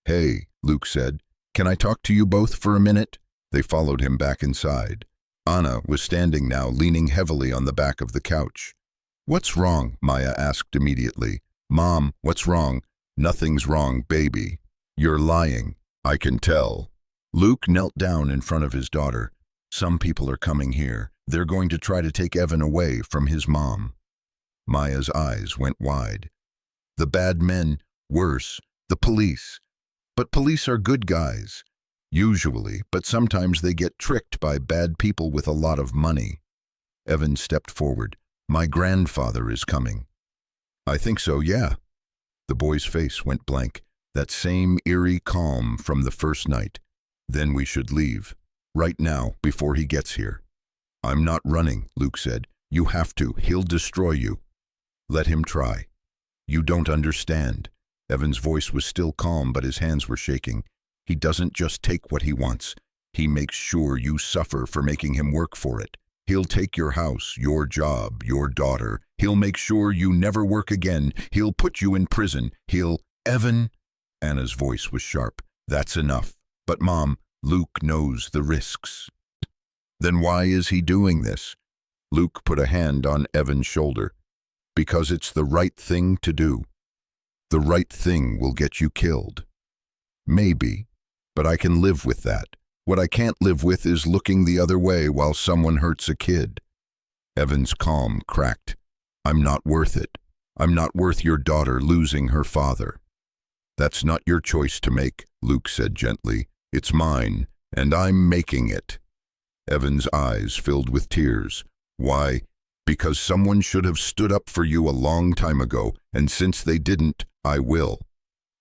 A: Hey, Luke said, can I talk to you both for a minute? They followed him back inside. Anna was standing now, leaning heavily on the back of the couch. What's wrong? Maya asked immediately. Mom, what's wrong? Nothing's wrong, baby. You're lying. I can tell. Luke knelt down in front of his daughter. Some people are coming here. They're going to try to take Evan away from his mom. Maya's eyes went wide. The bad men, worse, the police. But police are good guys. Usually, but sometimes they get tricked by bad people with a lot of money. Evan stepped forward. My grandfather is coming. I think so, yeah. The boy's face went blank, that same eerie calm from the first night. Then we should leave. Right now, before he gets here. I'm not running, Luke said. You have to. He'll destroy you. Let him try. You don't understand. Evan's voice was still calm, but his hands were shaking. He doesn't just take what he wants. He makes sure you suffer for making him work for it. He'll take your house, your job, your daughter. He'll make sure you never work again. He'll put you in prison. Evan, Anna's voice was sharp. That's enough. But Mom, Luke knows the risks. Then why is he doing this? Luke put a hand on Evan's shoulder. Because it's the right thing to do. The right thing will get you killed. Maybe, but I can live with that. What I can't live with is looking the other way while someone hurts a kid. Evan's calm cracked. I'm not worth it. I'm not worth your daughter losing her father. That's not your choice to make, Luke said gently. It's mine, and I'm making it. Evan's eyes filled with tears. Why? Because someone should have stood up for you a long time ago, and since they didn't, I will.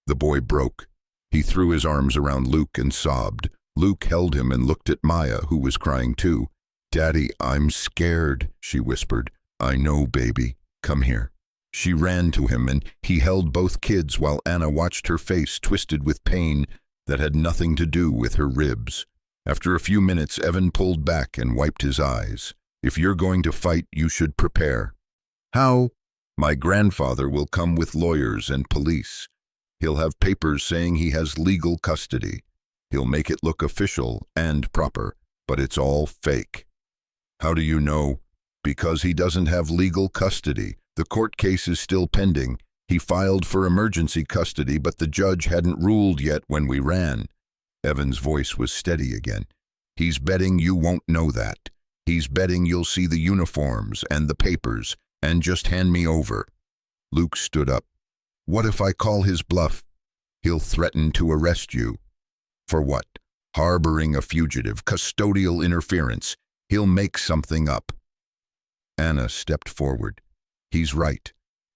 A: The boy broke. He threw his arms around Luke and sobbed. Luke held him and looked at Maya, who was crying too. Daddy, I'm scared, she whispered. I know, baby. Come here. She ran to him, and he held both kids while Anna watched her face twisted with pain that had nothing to do with her ribs. After a few minutes, Evan pulled back and wiped his eyes. If you're going to fight, you should prepare. How? My grandfather will come with lawyers and police. He'll have papers saying he has legal custody. He'll make it look official and proper, but it's all fake. How do you know? Because he doesn't have legal custody. The court case is still pending. He filed for emergency custody, but the judge hadn't ruled yet when we ran. Evan's voice was steady again. He's betting you won't know that. He's betting you'll see the uniforms and the papers and just hand me over. Luke stood up. What if I call his bluff? He'll threaten to arrest you. For what? Harboring a fugitive, custodial interference. He'll make something up. Anna stepped forward. He's right.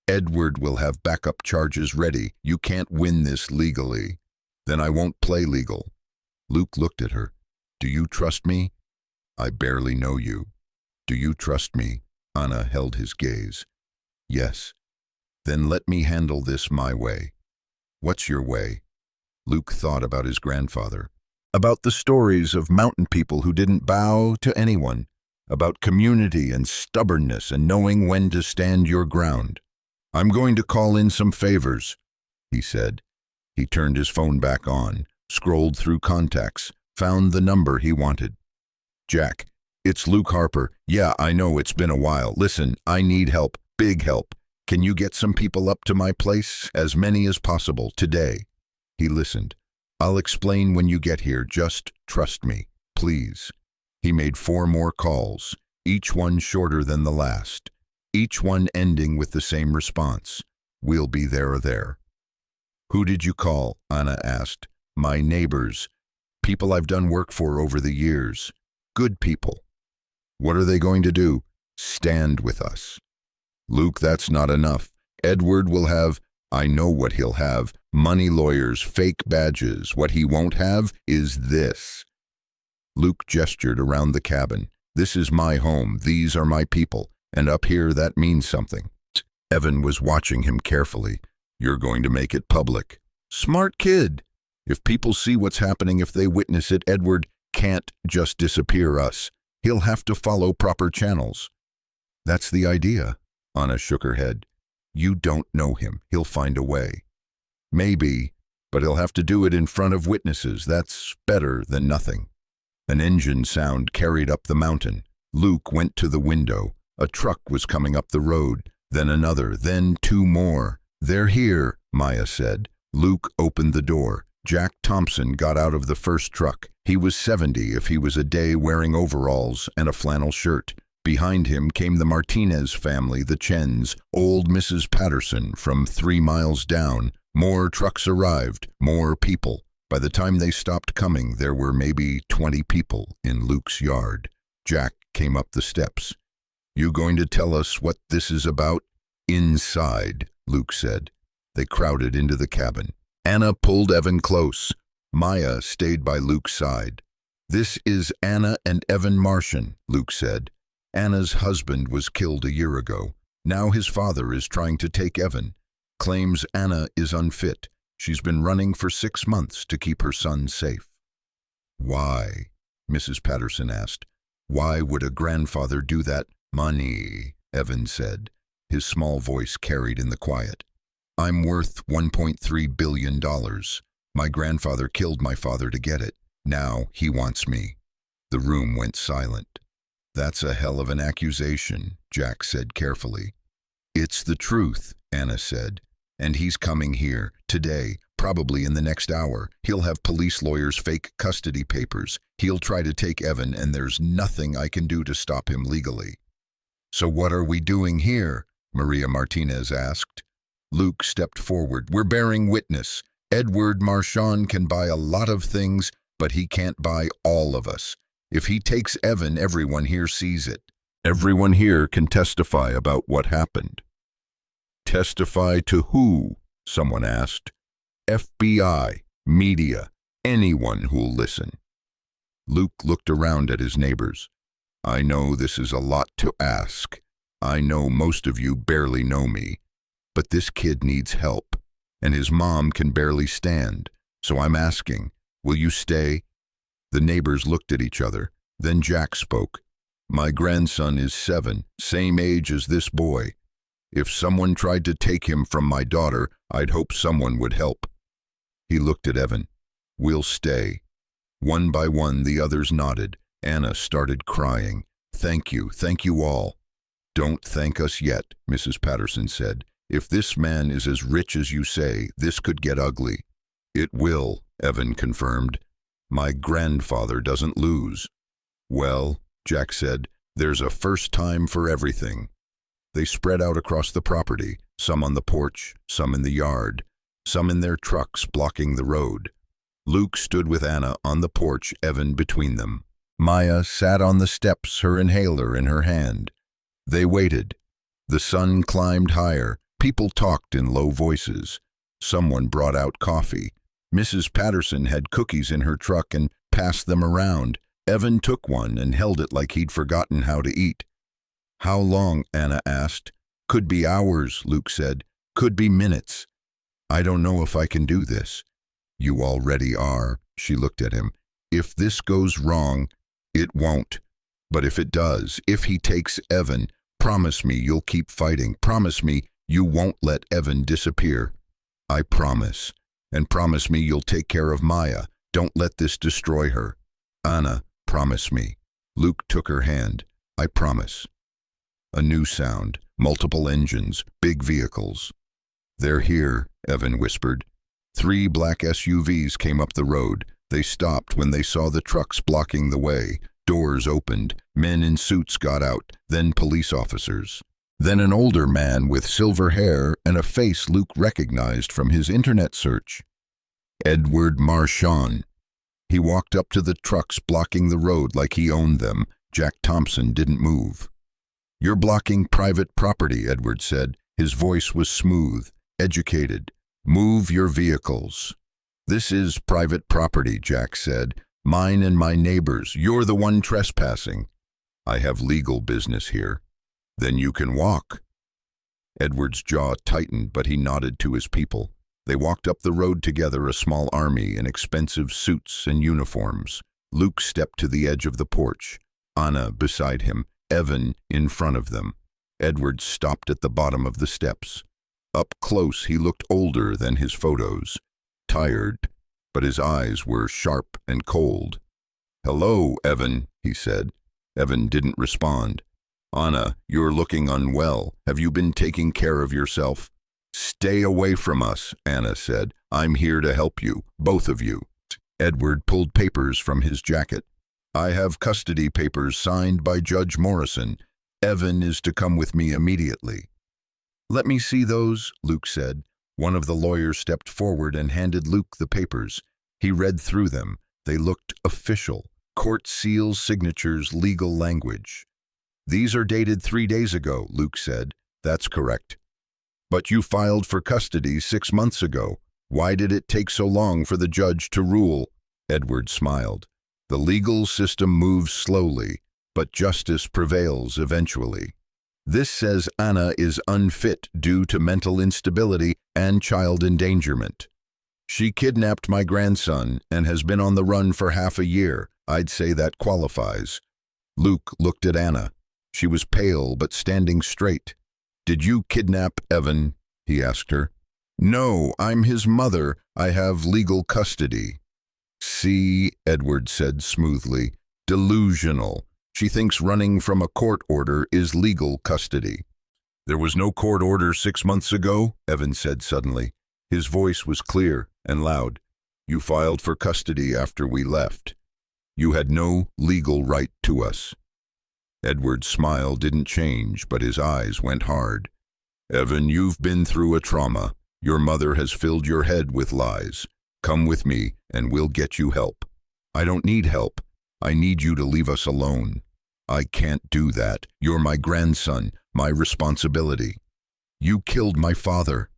A: Edward will have backup charges ready. You can't win this legally. Then I won't play legal. Luke looked at her. Do you trust me? I barely know you. Do you trust me? Anna held his gaze. Yes. Then let me handle this my way. What's your way? Luke thought about his grandfather. About the stories of mountain people who didn't bow to anyone. About community and stubbornness and knowing when to stand your ground. I'm going to call in some favors, he said. He turned his phone back on, scrolled through contacts, found the number he wanted. Jack, it's Luke Harper. Yeah, I know it's been a while. Listen, I need help, big help. Can you get some people up to my place? As many as possible, today. He listened. I'll explain when you get here. Just trust me, please. He made 4 more calls, each one shorter than the last, each one ending with the same response. We'll be there or there. Who did you call? Anna asked. My neighbors. People I've done work for over the years. Good people. What are they going to do? Stand with us. Luke, that's not enough. Edward will have, I know what he'll have, money lawyers, fake badges. What he won't have is this. Luke gestured around the cabin. This is my home. These are my people. And up here, that means something. Evan was watching him carefully. You're going to make it public. Smart kid. If people see what's happening, if they witness it, Edward can't just disappear us. He'll have to follow proper channels. That's the idea. Anna shook her head. You don't know him. He'll find a way. Maybe, but he'll have to do it in front of witnesses. That's better than nothing. An engine sound carried up the mountain. Luke went to the window. A truck was coming up the road, then another, then two more. They're here, Maya said. Luke opened the door. Jack Thompson got out of the first truck. He was 70 if he was a day, wearing overalls and a flannel shirt. Behind him came the Martinez family, the Chens, old Mrs. Patterson from 3 miles down. More trucks arrived, more people. By the time they stopped coming, there were maybe 20 people in Luke's yard. Jack came up the steps. You going to tell us what this is about? Inside, Luke said. They crowded into the cabin. Anna pulled Evan close. Maya stayed by Luke's side. This is Anna and Evan Martian, Luke said. Anna's husband was killed a year ago. Now his father is trying to take Evan. Claims Anna is unfit. She's been running for 6 months to keep her son safe. Why? Mrs. Patterson asked. Why would a grandfather do that? Money, Evan said. His small voice carried in the quiet. I'm worth $1.3 billion. My grandfather killed my father to get it. Now he wants me. The room went silent. That's a hell of an accusation, Jack said carefully. It's the truth, Anna said. And he's coming here, today, probably in the next hour. He'll have police lawyers fake custody papers. He'll try to take Evan, and there's nothing I can do to stop him legally. So what are we doing here? Maria Martinez asked. Luke stepped forward. We're bearing witness. Edward Marchand can buy a lot of things, but he can't buy all of us. If he takes Evan, everyone here sees it. Everyone here can testify about what happened. Testify to who? Someone asked. FBI, media, anyone who'll listen. Luke looked around at his neighbors. I know this is a lot to ask. I know most of you barely know me. But this kid needs help, and his mom can barely stand. So I'm asking, will you stay? The neighbors looked at each other. Then Jack spoke. My grandson is 7, same age as this boy. If someone tried to take him from my daughter, I'd hope someone would help. He looked at Evan. We'll stay. One by one, the others nodded. Anna started crying. Thank you all. Don't thank us yet, Mrs. Patterson said. If this man is as rich as you say, this could get ugly. It will, Evan confirmed. My grandfather doesn't lose. Well, Jack said, there's a first time for everything. They spread out across the property, some on the porch, some in the yard, some in their trucks blocking the road. Luke stood with Anna on the porch, Evan between them. Maya sat on the steps, her inhaler in her hand. They waited. The sun climbed higher. People talked in low voices. Someone brought out coffee. Mrs. Patterson had cookies in her truck and passed them around. Evan took one and held it like he'd forgotten how to eat. How long? Anna asked. Could be hours, Luke said. Could be minutes. I don't know if I can do this. You already are, she looked at him. If this goes wrong, it won't. But if it does, if he takes Evan, promise me you'll keep fighting. Promise me you won't let Evan disappear. I promise. And promise me you'll take care of Maya. Don't let this destroy her. Anna, promise me. Luke took her hand. I promise. A new sound. Multiple engines. Big vehicles. They're here, Evan whispered. 3 black SUVs came up the road. They stopped when they saw the trucks blocking the way. Doors opened. Men in suits got out. Then police officers. Then an older man with silver hair and a face Luke recognized from his internet search. Edward Marchand. He walked up to the trucks blocking the road like he owned them. Jack Thompson didn't move. You're blocking private property, Edward said. His voice was smooth, educated. Move your vehicles. This is private property, Jack said. Mine and my neighbors. You're the one trespassing. I have legal business here. Then you can walk. Edward's jaw tightened, but he nodded to his people. They walked up the road together, a small army in expensive suits and uniforms. Luke stepped to the edge of the porch, Anna beside him, Evan in front of them. Edward stopped at the bottom of the steps. Up close, he looked older than his photos, tired, but his eyes were sharp and cold. "Hello, Evan," he said. Evan didn't respond. "Anna, you're looking unwell. Have you been taking care of yourself?" "Stay away from us," Anna said. "I'm here to help you, both of you." Edward pulled papers from his jacket. "I have custody papers signed by Judge Morrison. Evan is to come with me immediately." "Let me see those," Luke said. One of the lawyers stepped forward and handed Luke the papers. He read through them. They looked official. Court seals, signatures, legal language. "These are dated 3 days ago," Luke said. "That's correct." "But you filed for custody 6 months ago. Why did it take so long for the judge to rule?" Edward smiled. "The legal system moves slowly, but justice prevails eventually. This says Anna is unfit due to mental instability and child endangerment. She kidnapped my grandson and has been on the run for half a year. I'd say that qualifies." Luke looked at Anna. She was pale but standing straight. "Did you kidnap Evan?" he asked her. "No, I'm his mother. I have legal custody." "See," Edward said smoothly, "delusional. She thinks running from a court order is legal custody." "There was no court order 6 months ago," Evan said suddenly. His voice was clear and loud. "You filed for custody after we left. You had no legal right to us." Edward's smile didn't change, but his eyes went hard. "Evan, you've been through a trauma. Your mother has filled your head with lies. Come with me, and we'll get you help." "I don't need help. I need you to leave us alone." "I can't do that. You're my grandson, my responsibility." "You killed my father."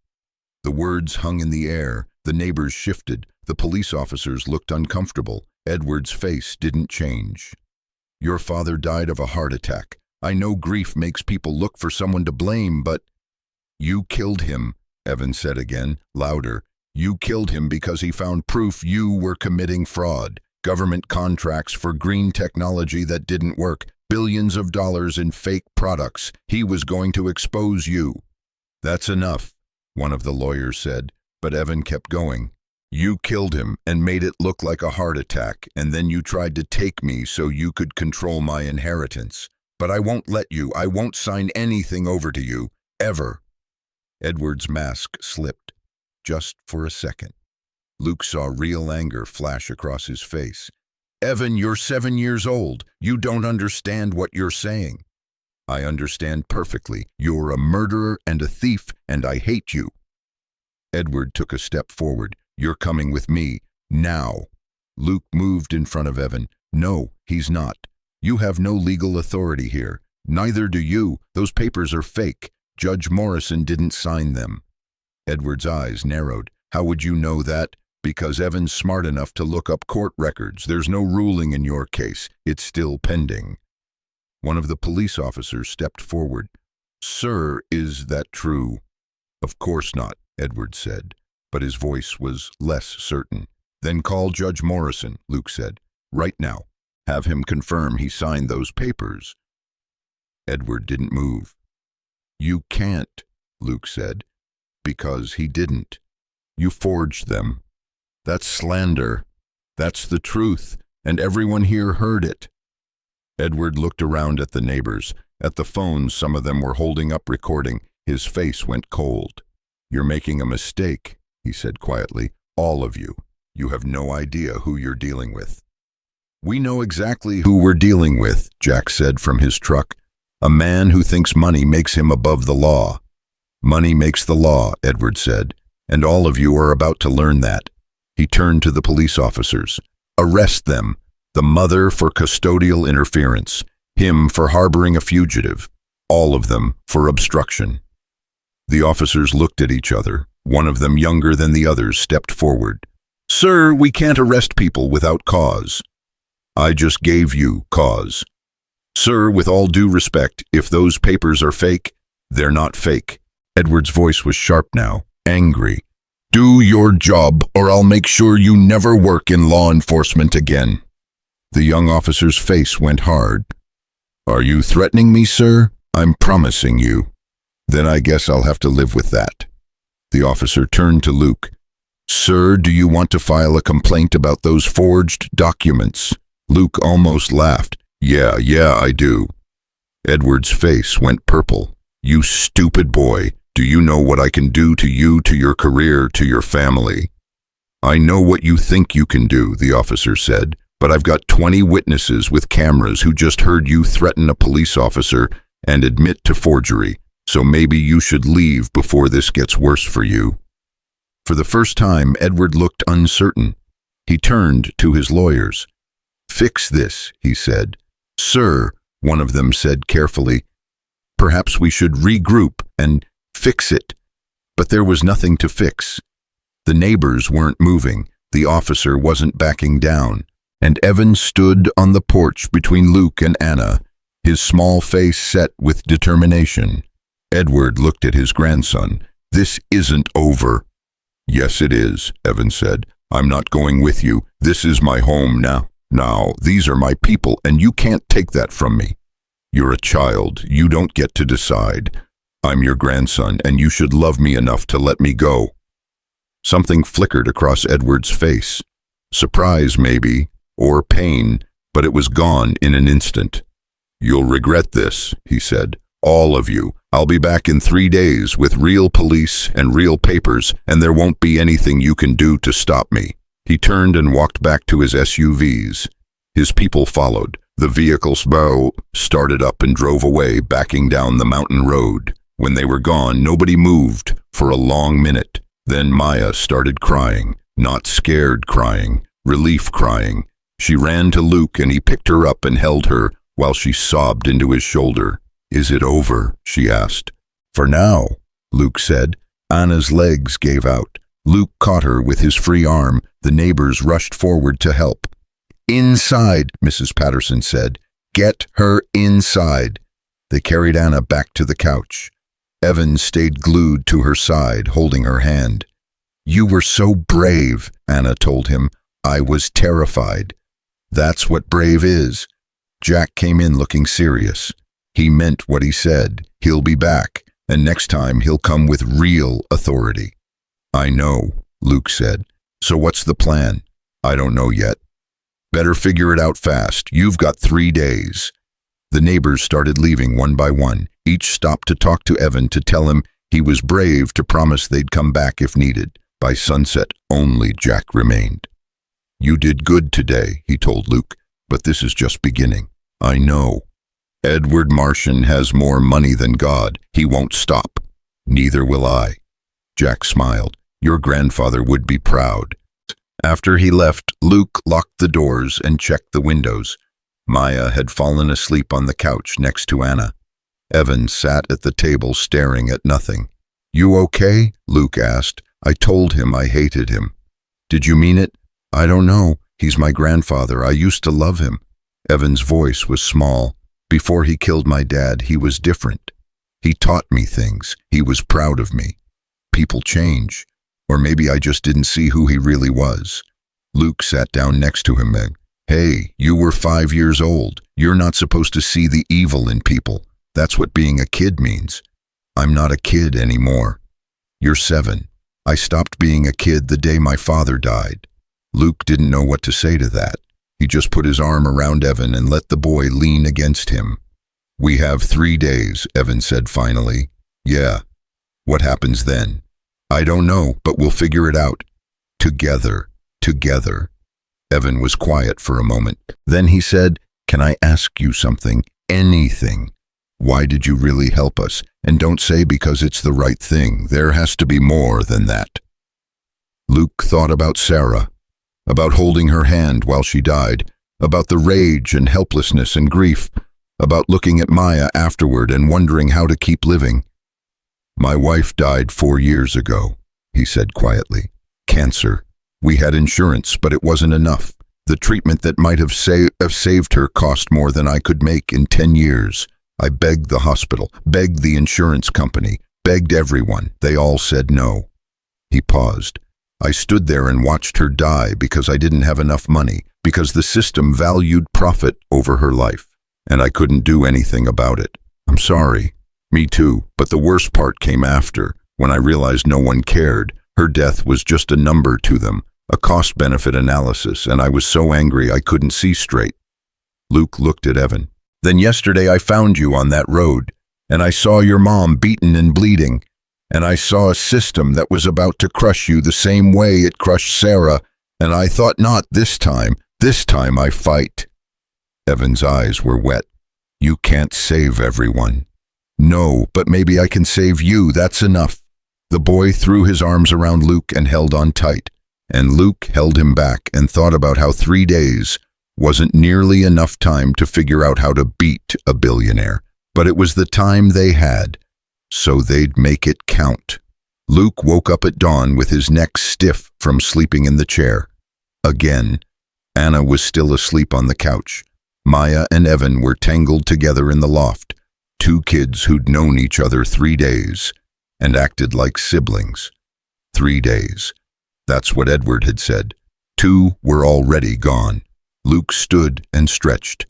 A: The words hung in the air. The neighbors shifted. The police officers looked uncomfortable. Edward's face didn't change. "Your father died of a heart attack. I know grief makes people look for someone to blame, but—" "You killed him," Evan said again, louder. "You killed him because he found proof you were committing fraud. Government contracts for green technology that didn't work. Billions of dollars in fake products. He was going to expose you." "That's enough," one of the lawyers said, but Evan kept going. "You killed him and made it look like a heart attack, and then you tried to take me so you could control my inheritance. But I won't let you. I won't sign anything over to you, ever." Edward's mask slipped, just for a second. Luke saw real anger flash across his face. "Evan, you're 7 years old. You don't understand what you're saying." "I understand perfectly. You're a murderer and a thief, and I hate you." Edward took a step forward. "You're coming with me, now." Luke moved in front of Evan. "No, he's not. You have no legal authority here. Neither do you. Those papers are fake. Judge Morrison didn't sign them." Edward's eyes narrowed. "How would you know that?" "Because Evan's smart enough to look up court records. There's no ruling in your case. It's still pending." One of the police officers stepped forward. "Sir, is that true?" "Of course not," Edward said, but his voice was less certain. "Then call Judge Morrison," Luke said. "Right now. Have him confirm he signed those papers." Edward didn't move. "You can't," Luke said, "because he didn't. You forged them. That's slander. That's the truth, and everyone here heard it." Edward looked around at the neighbors. At the phones, some of them were holding up recording. His face went cold. "You're making a mistake," he said quietly. "All of you. You have no idea who you're dealing with." "We know exactly who we're dealing with," Jack said from his truck. "A man who thinks money makes him above the law." "Money makes the law," Edward said, "and all of you are about to learn that." He turned to the police officers. "Arrest them. The mother for custodial interference, him for harboring a fugitive, all of them for obstruction." The officers looked at each other. One of them, younger than the others, stepped forward. "Sir, we can't arrest people without cause." "I just gave you cause." "Sir, with all due respect, if those papers are fake, they're not fake." Edward's voice was sharp now, angry. Do your job, or I'll make sure you never work in law enforcement again." The young officer's face went hard. "Are you threatening me, sir? I'm promising you." "Then I guess I'll have to live with that." The officer turned to Luke. "Sir, do you want to file a complaint about those forged documents?" Luke almost laughed. Yeah, I do." Edward's face went purple. "You stupid boy. Do you know what I can do to you, to your career, to your family?" "I know what you think you can do," the officer said, "but I've got 20 witnesses with cameras who just heard you threaten a police officer and admit to forgery, so maybe you should leave before this gets worse for you." For the first time, Edward looked uncertain. He turned to his lawyers. "Fix this," he said. "Sir," one of them said carefully, "perhaps we should regroup and fix it." But there was nothing to fix. The neighbors weren't moving, the officer wasn't backing down, and Evan stood on the porch between Luke and Anna, his small face set with determination. Edward looked at his grandson. "This isn't over." "Yes, it is," Evan said. "I'm not going with you. This is my home now. Now, these are my people, and you can't take that from me. You're a child. You don't get to decide. I'm your grandson, and you should love me enough to let me go." Something flickered across Edward's face. Surprise, maybe, or pain, but it was gone in an instant. "You'll regret this," he said. "All of you. I'll be back in 3 days with real police and real papers, and there won't be anything you can do to stop me." He turned and walked back to his SUVs. His people followed. The vehicle's bow started up and drove away, backing down the mountain road. When they were gone, nobody moved for a long minute. Then Maya started crying, not scared crying, relief crying. She ran to Luke and he picked her up and held her while she sobbed into his shoulder. "Is it over?" she asked. "For now," Luke said. Anna's legs gave out. Luke caught her with his free arm. The neighbors rushed forward to help. "Inside," Mrs. Patterson said. "Get her inside." They carried Anna back to the couch. Evan stayed glued to her side, holding her hand. "You were so brave," Anna told him. "I was terrified." "That's what brave is." Jack came in looking serious. He meant what he said. He'll be back, and next time he'll come with real authority. "I know," Luke said. "So what's the plan?" "I don't know yet." "Better figure it out fast. You've got 3 days." The neighbors started leaving one by one. Each stopped to talk to Evan to tell him he was brave to promise they'd come back if needed. By sunset, only Jack remained. "You did good today," he told Luke, "but this is just beginning." "I know. Edward Martian has more money than God. He won't stop. Neither will I." Jack smiled. "Your grandfather would be proud." After he left, Luke locked the doors and checked the windows. Maya had fallen asleep on the couch next to Anna. Evan sat at the table staring at nothing. "You okay?" Luke asked. "I told him I hated him." "Did you mean it?" "I don't know. He's my grandfather. I used to love him." Evan's voice was small. "Before he killed my dad, he was different. He taught me things. He was proud of me. People change. Or maybe I just didn't see who he really was." Luke sat down next to him. "Hey, you were 5 years old. You're not supposed to see the evil in people. That's what being a kid means." "I'm not a kid anymore." "You're 7. I stopped being a kid the day my father died." Luke didn't know what to say to that. He just put his arm around Evan and let the boy lean against him. "We have 3 days," Evan said finally. "Yeah. What happens then?" "I don't know, but we'll figure it out. Together. Together." Evan was quiet for a moment. Then he said, "Can I ask you something? Anything? Why did you really help us? And don't say because it's the right thing. There has to be more than that." Luke thought about Sarah, about holding her hand while she died, about the rage and helplessness and grief, about looking at Maya afterward and wondering how to keep living. "My wife died 4 years ago," he said quietly. "Cancer. We had insurance, but it wasn't enough. The treatment that might have saved her cost more than I could make in 10 years. I begged the hospital, begged the insurance company, begged everyone. They all said no. He paused. I stood there and watched her die because I didn't have enough money, because the system valued profit over her life, and I couldn't do anything about it. I'm sorry. Me too, but the worst part came after, when I realized no one cared. Her death was just a number to them, a cost-benefit analysis, and I was so angry I couldn't see straight. Luke looked at Evan. Then yesterday I found you on that road, and I saw your mom beaten and bleeding, and I saw a system that was about to crush you the same way it crushed Sarah, and I thought, not this time. This time I fight. Evan's eyes were wet. You can't save everyone. No, but maybe I can save you, that's enough. The boy threw his arms around Luke and held on tight, and Luke held him back and thought about how 3 days wasn't nearly enough time to figure out how to beat a billionaire, but it was the time they had, so they'd make it count. Luke woke up at dawn with his neck stiff from sleeping in the chair. Again, Anna was still asleep on the couch. Maya and Evan were tangled together in the loft, 2 kids who'd known each other 3 days and acted like siblings. 3 days. That's what Edward had said. 2 were already gone. Luke stood and stretched.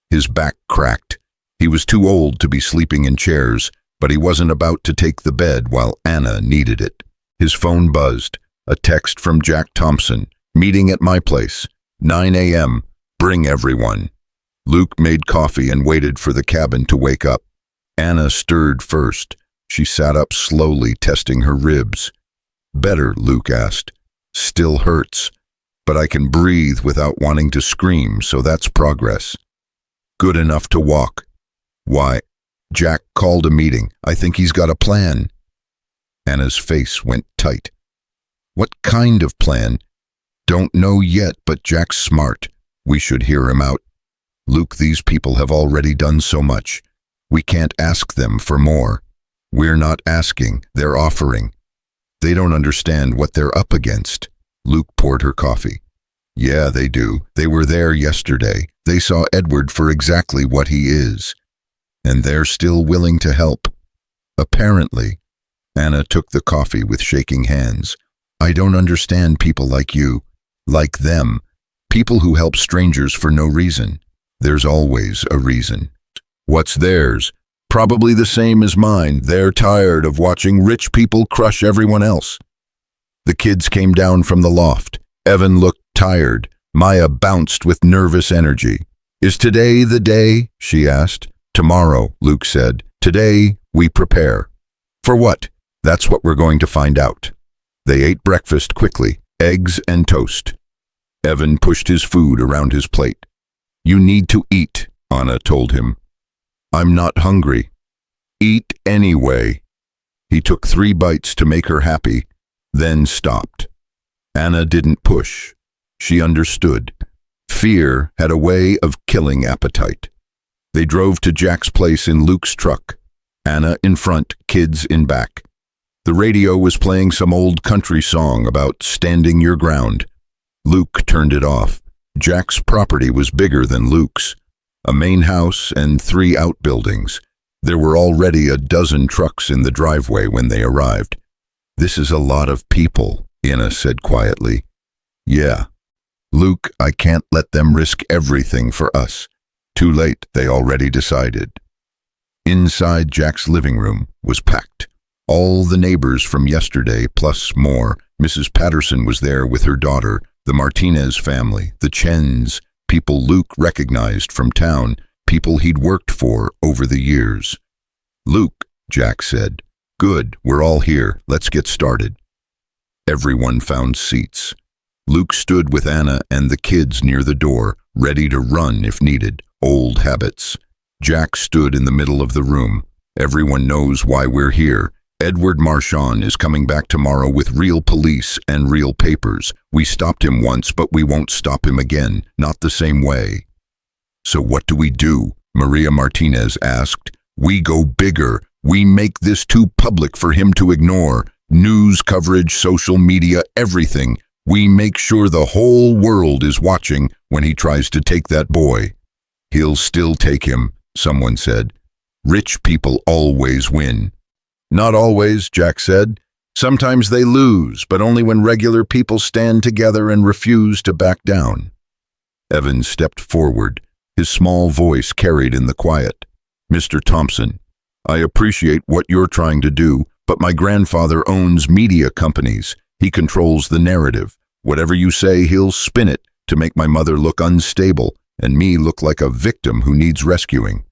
A: His back cracked. He was too old to be sleeping in chairs, but he wasn't about to take the bed while Anna needed it. His phone buzzed. A text from Jack Thompson. Meeting at my place. 9 a.m. Bring everyone. Luke made coffee and waited for the cabin to wake up. Anna stirred first. She sat up slowly, testing her ribs. Better, Luke asked. Still hurts, but I can breathe without wanting to scream, so that's progress. Good enough to walk. Why? Jack called a meeting. I think he's got a plan. Anna's face went tight. What kind of plan? Don't know yet, but Jack's smart. We should hear him out. Luke, these people have already done so much. We can't ask them for more. We're not asking, they're offering. They don't understand what they're up against. Luke poured her coffee. Yeah, they do. They were there yesterday. They saw Edward for exactly what he is. And they're still willing to help. Apparently. Anna took the coffee with shaking hands. I don't understand people like you. Like them. People who help strangers for no reason. There's always a reason. What's theirs? Probably the same as mine. They're tired of watching rich people crush everyone else. The kids came down from the loft. Evan looked tired. Maya bounced with nervous energy. Is today the day? She asked. Tomorrow, Luke said. Today, we prepare. For what? That's what we're going to find out. They ate breakfast quickly, eggs and toast. Evan pushed his food around his plate. You need to eat, Anna told him. I'm not hungry. Eat anyway. He took 3 bites to make her happy, then stopped. Anna didn't push. She understood. Fear had a way of killing appetite. They drove to Jack's place in Luke's truck. Anna in front, kids in back. The radio was playing some old country song about standing your ground. Luke turned it off. Jack's property was bigger than Luke's. A main house and 3 outbuildings. There were already a dozen trucks in the driveway when they arrived. This is a lot of people, Anna said quietly. Yeah. Luke, I can't let them risk everything for us. Too late, they already decided. Inside Jack's living room was packed. All the neighbors from yesterday, plus more. Mrs. Patterson was there with her daughter, the Martinez family, the Chens, people Luke recognized from town, people he'd worked for over the years. Luke, Jack said. Good, we're all here. Let's get started. Everyone found seats. Luke stood with Anna and the kids near the door, ready to run if needed. Old habits. Jack stood in the middle of the room. Everyone knows why we're here. Edward Marchand is coming back tomorrow with real police and real papers. We stopped him once, but we won't stop him again. Not the same way. So what do we do? Maria Martinez asked. We go bigger. We make this too public for him to ignore. News coverage, social media, everything. We make sure the whole world is watching when he tries to take that boy. He'll still take him, someone said. Rich people always win. Not always, Jack said. Sometimes they lose, but only when regular people stand together and refuse to back down. Evan stepped forward, his small voice carried in the quiet. Mr. Thompson, I appreciate what you're trying to do, but my grandfather owns media companies. He controls the narrative. Whatever you say, he'll spin it to make my mother look unstable and me look like a victim who needs rescuing.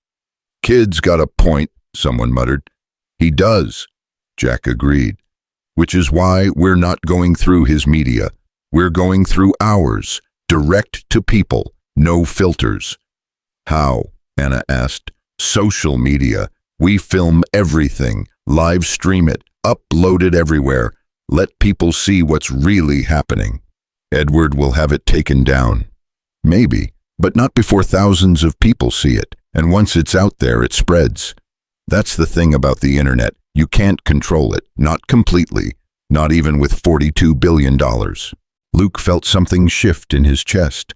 A: Kid's got a point, someone muttered. He does, Jack agreed. Which is why we're not going through his media. We're going through ours, direct to people, no filters. How? Anna asked. Social media. We film everything, live stream it, upload it everywhere. Let people see what's really happening. Edward will have it taken down. Maybe, but not before thousands of people see it, and once it's out there, it spreads. That's the thing about the internet. You can't control it, not completely, not even with $42 billion. Luke felt something shift in his chest.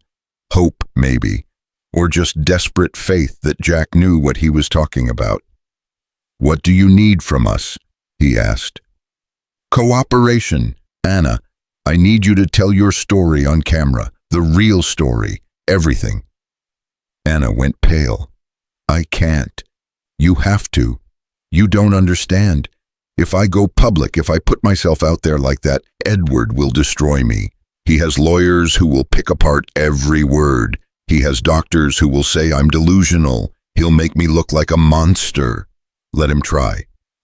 A: Hope, maybe, or just desperate faith that Jack knew what he was talking about. What do you need from us? He asked. Cooperation. Anna, I need you to tell your story on camera, the real story, everything. Anna went pale. I can't. You have to. You don't understand. If I go public, if I put myself out there like that, Edward will destroy me. He has lawyers who will pick apart every word. He has doctors who will say I'm delusional. He'll make me look like a monster. Let him try,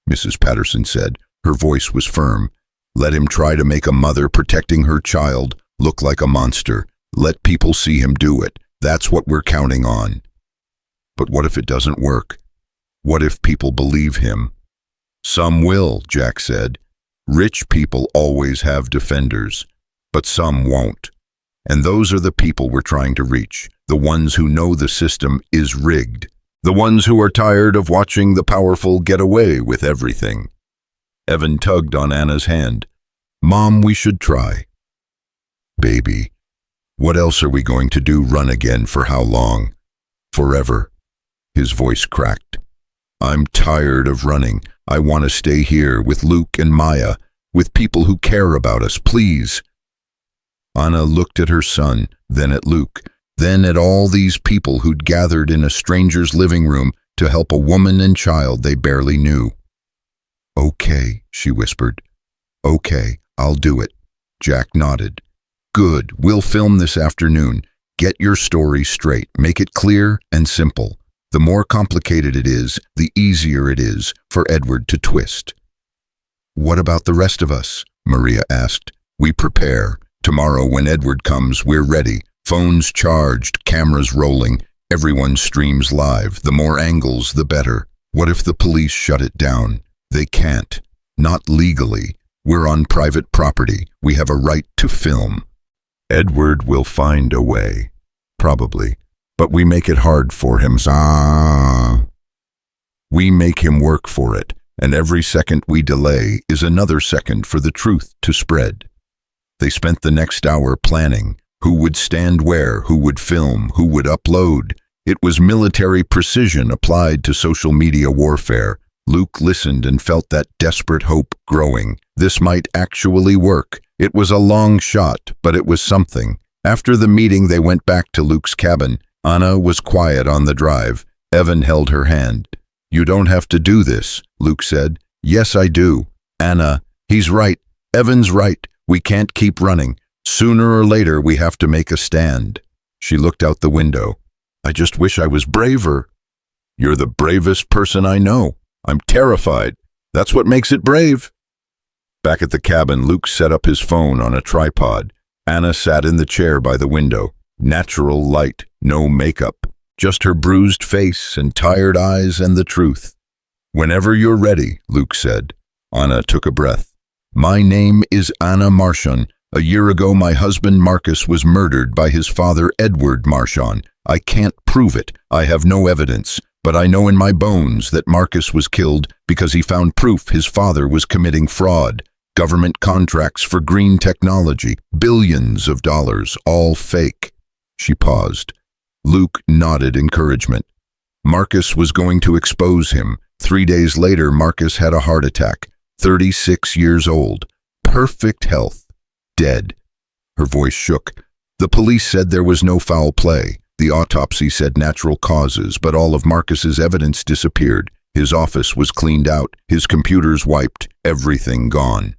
A: Mrs. Patterson said. Her voice was firm. Let him try to make a mother protecting her child look like a monster. Let people see him do it. That's what we're counting on. But what if it doesn't work? What if people believe him? Some will, Jack said. Rich people always have defenders, but some won't. And those are the people we're trying to reach, the ones who know the system is rigged, the ones who are tired of watching the powerful get away with everything. Evan tugged on Anna's hand. Mom, we should try. Baby, what else are we going to do? Run again for how long? Forever. His voice cracked. I'm tired of running. I want to stay here with Luke and Maya, with people who care about us, please. Anna looked at her son, then at Luke, then at all these people who'd gathered in a stranger's living room to help a woman and child they barely knew. Okay, she whispered. Okay, I'll do it. Jack nodded. Good, we'll film this afternoon. Get your story straight. Make it clear and simple. The more complicated it is, the easier it is for Edward to twist. What about the rest of us? Maria asked. We prepare. Tomorrow when Edward comes, we're ready. Phones charged, cameras rolling. Everyone streams live. The more angles, the better. What if the police shut it down? They can't. Not legally. We're on private property. We have a right to film. Edward will find a way. Probably. But we make it hard for him. We make him work for it, and every second we delay is another second for the truth to spread. They spent the next hour planning who would stand where, who would film, who would upload. It was military precision applied to social media warfare. Luke listened and felt that desperate hope growing. This might actually work. It was a long shot, but it was something. After the meeting, they went back to Luke's cabin. Anna was quiet on the drive. Evan held her hand. You don't have to do this, Luke said. Yes, I do. Anna, he's right. Evan's right. We can't keep running. Sooner or later, we have to make a stand. She looked out the window. I just wish I was braver. You're the bravest person I know. I'm terrified. That's what makes it brave. Back at the cabin, Luke set up his phone on a tripod. Anna sat in the chair by the window. Natural light, no makeup, just her bruised face and tired eyes and the truth. Whenever you're ready, Luke said. Anna took a breath. My name is Anna Marchand. A year ago, my husband Marcus was murdered by his father Edward Marchand. I can't prove it. I have no evidence. But I know in my bones that Marcus was killed because he found proof his father was committing fraud. Government contracts for green technology, billions of dollars, all fake. She paused. Luke nodded encouragement. Marcus was going to expose him. 3 days later, Marcus had a heart attack. 36 years old, perfect health, dead. Her voice shook. The police said there was no foul play. The autopsy said natural causes, but all of Marcus's evidence disappeared. His office was cleaned out, his computers wiped, everything gone.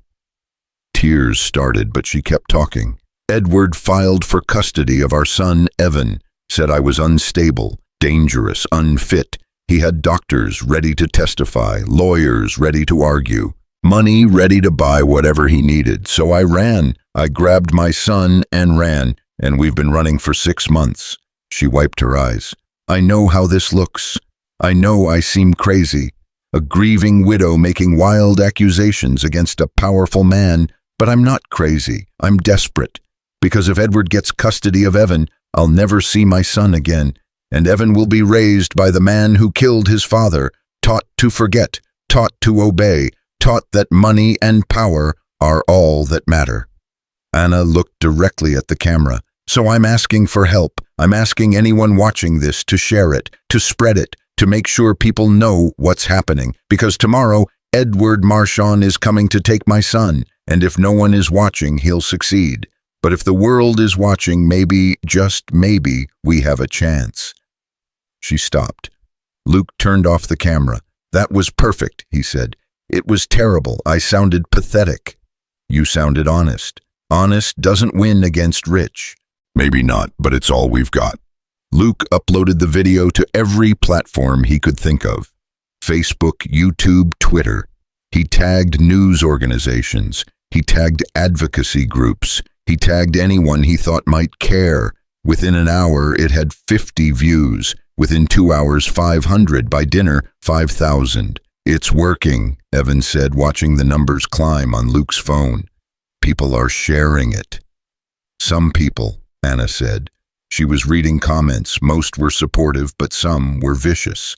A: Tears started, but she kept talking. Edward filed for custody of our son, Evan, said I was unstable, dangerous, unfit. He had doctors ready to testify, lawyers ready to argue, money ready to buy whatever he needed. So I ran. I grabbed my son and ran, and we've been running for 6 months. She wiped her eyes. I know how this looks. I know I seem crazy, a grieving widow making wild accusations against a powerful man, but I'm not crazy. I'm desperate, because if Edward gets custody of Evan, I'll never see my son again, and Evan will be raised by the man who killed his father, taught to forget, taught to obey, taught that money and power are all that matter. Anna looked directly at the camera. So I'm asking for help. I'm asking anyone watching this to share it, to spread it, to make sure people know what's happening. Because tomorrow, Edward Marchand is coming to take my son, and if no one is watching, he'll succeed. But if the world is watching, maybe, just maybe, we have a chance. She stopped. Luke turned off the camera. That was perfect, he said. It was terrible. I sounded pathetic. You sounded honest. Honest doesn't win against rich. Maybe not, but it's all we've got. Luke uploaded the video to every platform he could think of. Facebook, YouTube, Twitter. He tagged news organizations. He tagged advocacy groups. He tagged anyone he thought might care. Within an hour, it had 50 views. Within 2 hours, 500. By dinner, 5,000. It's working, Evan said, watching the numbers climb on Luke's phone. People are sharing it. Some people, Anna said. She was reading comments. Most were supportive, but some were vicious.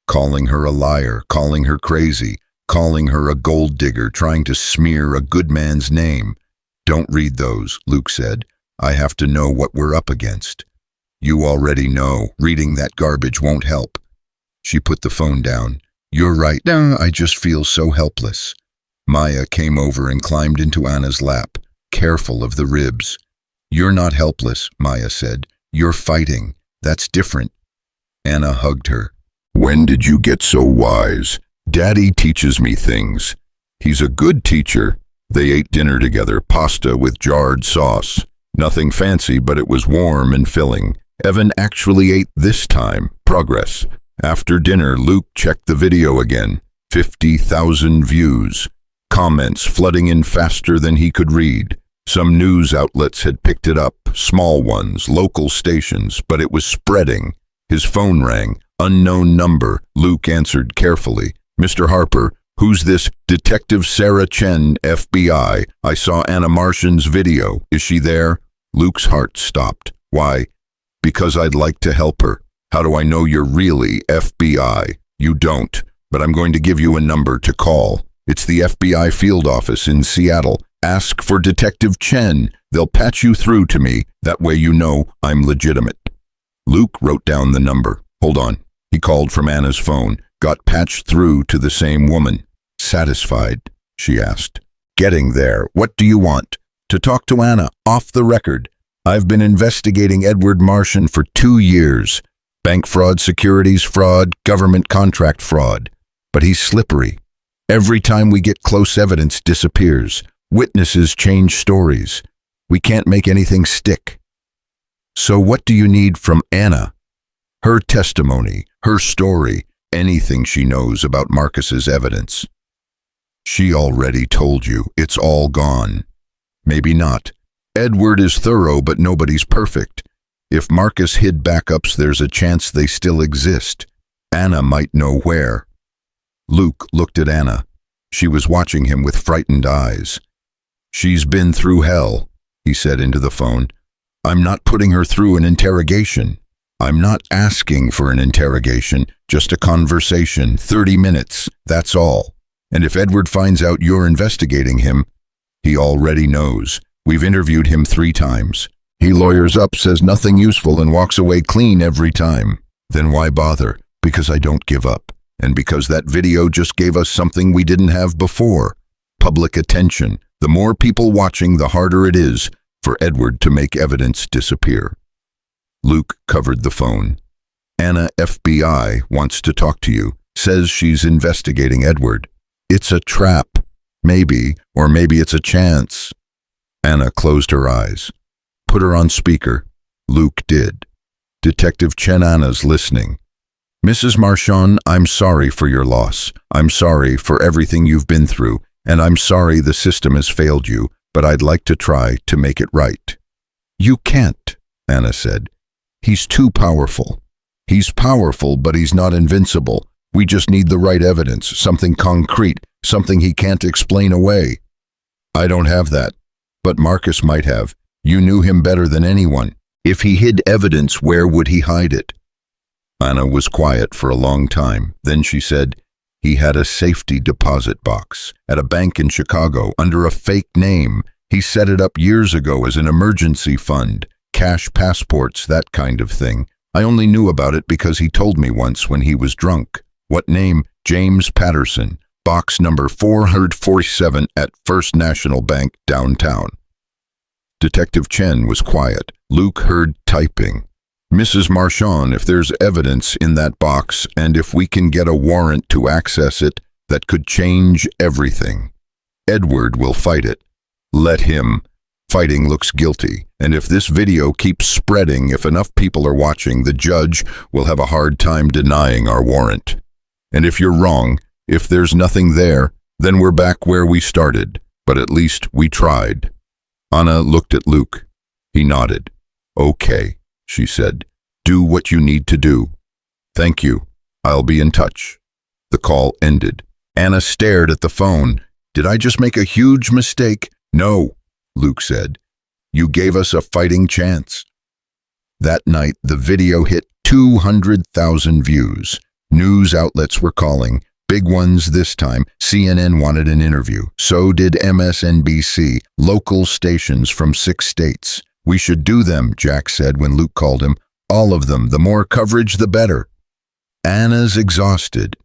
A: Calling her a liar, calling her crazy, calling her a gold digger, trying to smear a good man's name. Don't read those, Luke said. I have to know what we're up against. You already know. Reading that garbage won't help. She put the phone down. You're right. I just feel so helpless. Maya came over and climbed into Anna's lap, careful of the ribs. You're not helpless, Maya said. You're fighting. That's different. Anna hugged her. When did you get so wise? Daddy teaches me things. He's a good teacher. They ate dinner together, pasta with jarred sauce. Nothing fancy, but it was warm and filling. Evan actually ate this time. Progress. After dinner, Luke checked the video again. 50,000 views. Comments flooding in faster than he could read. Some news outlets had picked it up, small ones, local stations, but it was spreading. His phone rang. Unknown number. Luke answered carefully. Mr. Harper, who's this? Detective Sarah Chen, FBI. I saw Anna Martian's video. Is she there? Luke's heart stopped. Why? Because I'd like to help her. How do I know you're really FBI? You don't, but I'm going to give you a number to call. It's the FBI field office in Seattle. Ask for Detective Chen. They'll patch you through to me. That way you know I'm legitimate. Luke wrote down the number. Hold on. He called from Anna's phone, got patched through to the same woman. Satisfied? She asked. Getting there. What do you want? To talk to Anna, off the record. I've been investigating Edward Marchand for 2 years. Bank fraud, securities fraud, government contract fraud. But he's slippery. Every time we get close, evidence disappears. Witnesses change stories. We can't make anything stick. So what do you need from Anna? Her testimony, her story, anything she knows about Marcus's evidence. She already told you. It's all gone. Maybe not. Edward is thorough, but nobody's perfect. If Marcus hid backups, there's a chance they still exist. Anna might know where. Luke looked at Anna. She was watching him with frightened eyes. She's been through hell, he said into the phone. I'm not putting her through an interrogation. I'm not asking for an interrogation, just a conversation, 30 minutes, that's all. And if Edward finds out you're investigating him, he already knows. We've interviewed him 3 times. He lawyers up, says nothing useful, and walks away clean every time. Then why bother? Because I don't give up. And because that video just gave us something we didn't have before. public attention. The more people watching, the harder it is for Edward to make evidence disappear. Luke covered the phone. Anna, FBI, wants to talk to you. Says she's investigating Edward. It's a trap. Maybe, or maybe it's a chance. Anna closed her eyes. Put her on speaker. Luke did. Detective Chen, Anna's listening. Mrs. Marchand, I'm sorry for your loss. I'm sorry for everything you've been through, and I'm sorry the system has failed you, but I'd like to try to make it right. You can't, Anna said. He's too powerful. He's powerful, but he's not invincible. We just need the right evidence, something concrete, something he can't explain away. I don't have that, but Marcus might have. You knew him better than anyone. If he hid evidence, where would he hide it? Anna was quiet for a long time. Then she said, he had a safety deposit box at a bank in Chicago under a fake name. He set it up years ago as an emergency fund, cash passports, that kind of thing. I only knew about it because he told me once when he was drunk. What name? James Patterson, box number 447 at First National Bank, downtown. Detective Chen was quiet. Luke heard typing. Mrs. Marchand, if there's evidence in that box, and if we can get a warrant to access it, that could change everything. Edward will fight it. Let him. Fighting looks guilty, and if this video keeps spreading, if enough people are watching, the judge will have a hard time denying our warrant. And if you're wrong, if there's nothing there, then we're back where we started, but at least we tried. Anna looked at Luke. He nodded. Okay, she said. Do what you need to do. Thank you. I'll be in touch. The call ended. Anna stared at the phone. Did I just make a huge mistake? No, Luke said. You gave us a fighting chance. That night, the video hit 200,000 views. News outlets were calling. Big ones this time. CNN wanted an interview. So did MSNBC, local stations from 6 states. We should do them, Jack said when Luke called him. All of them. The more coverage, the better. Anna's exhausted.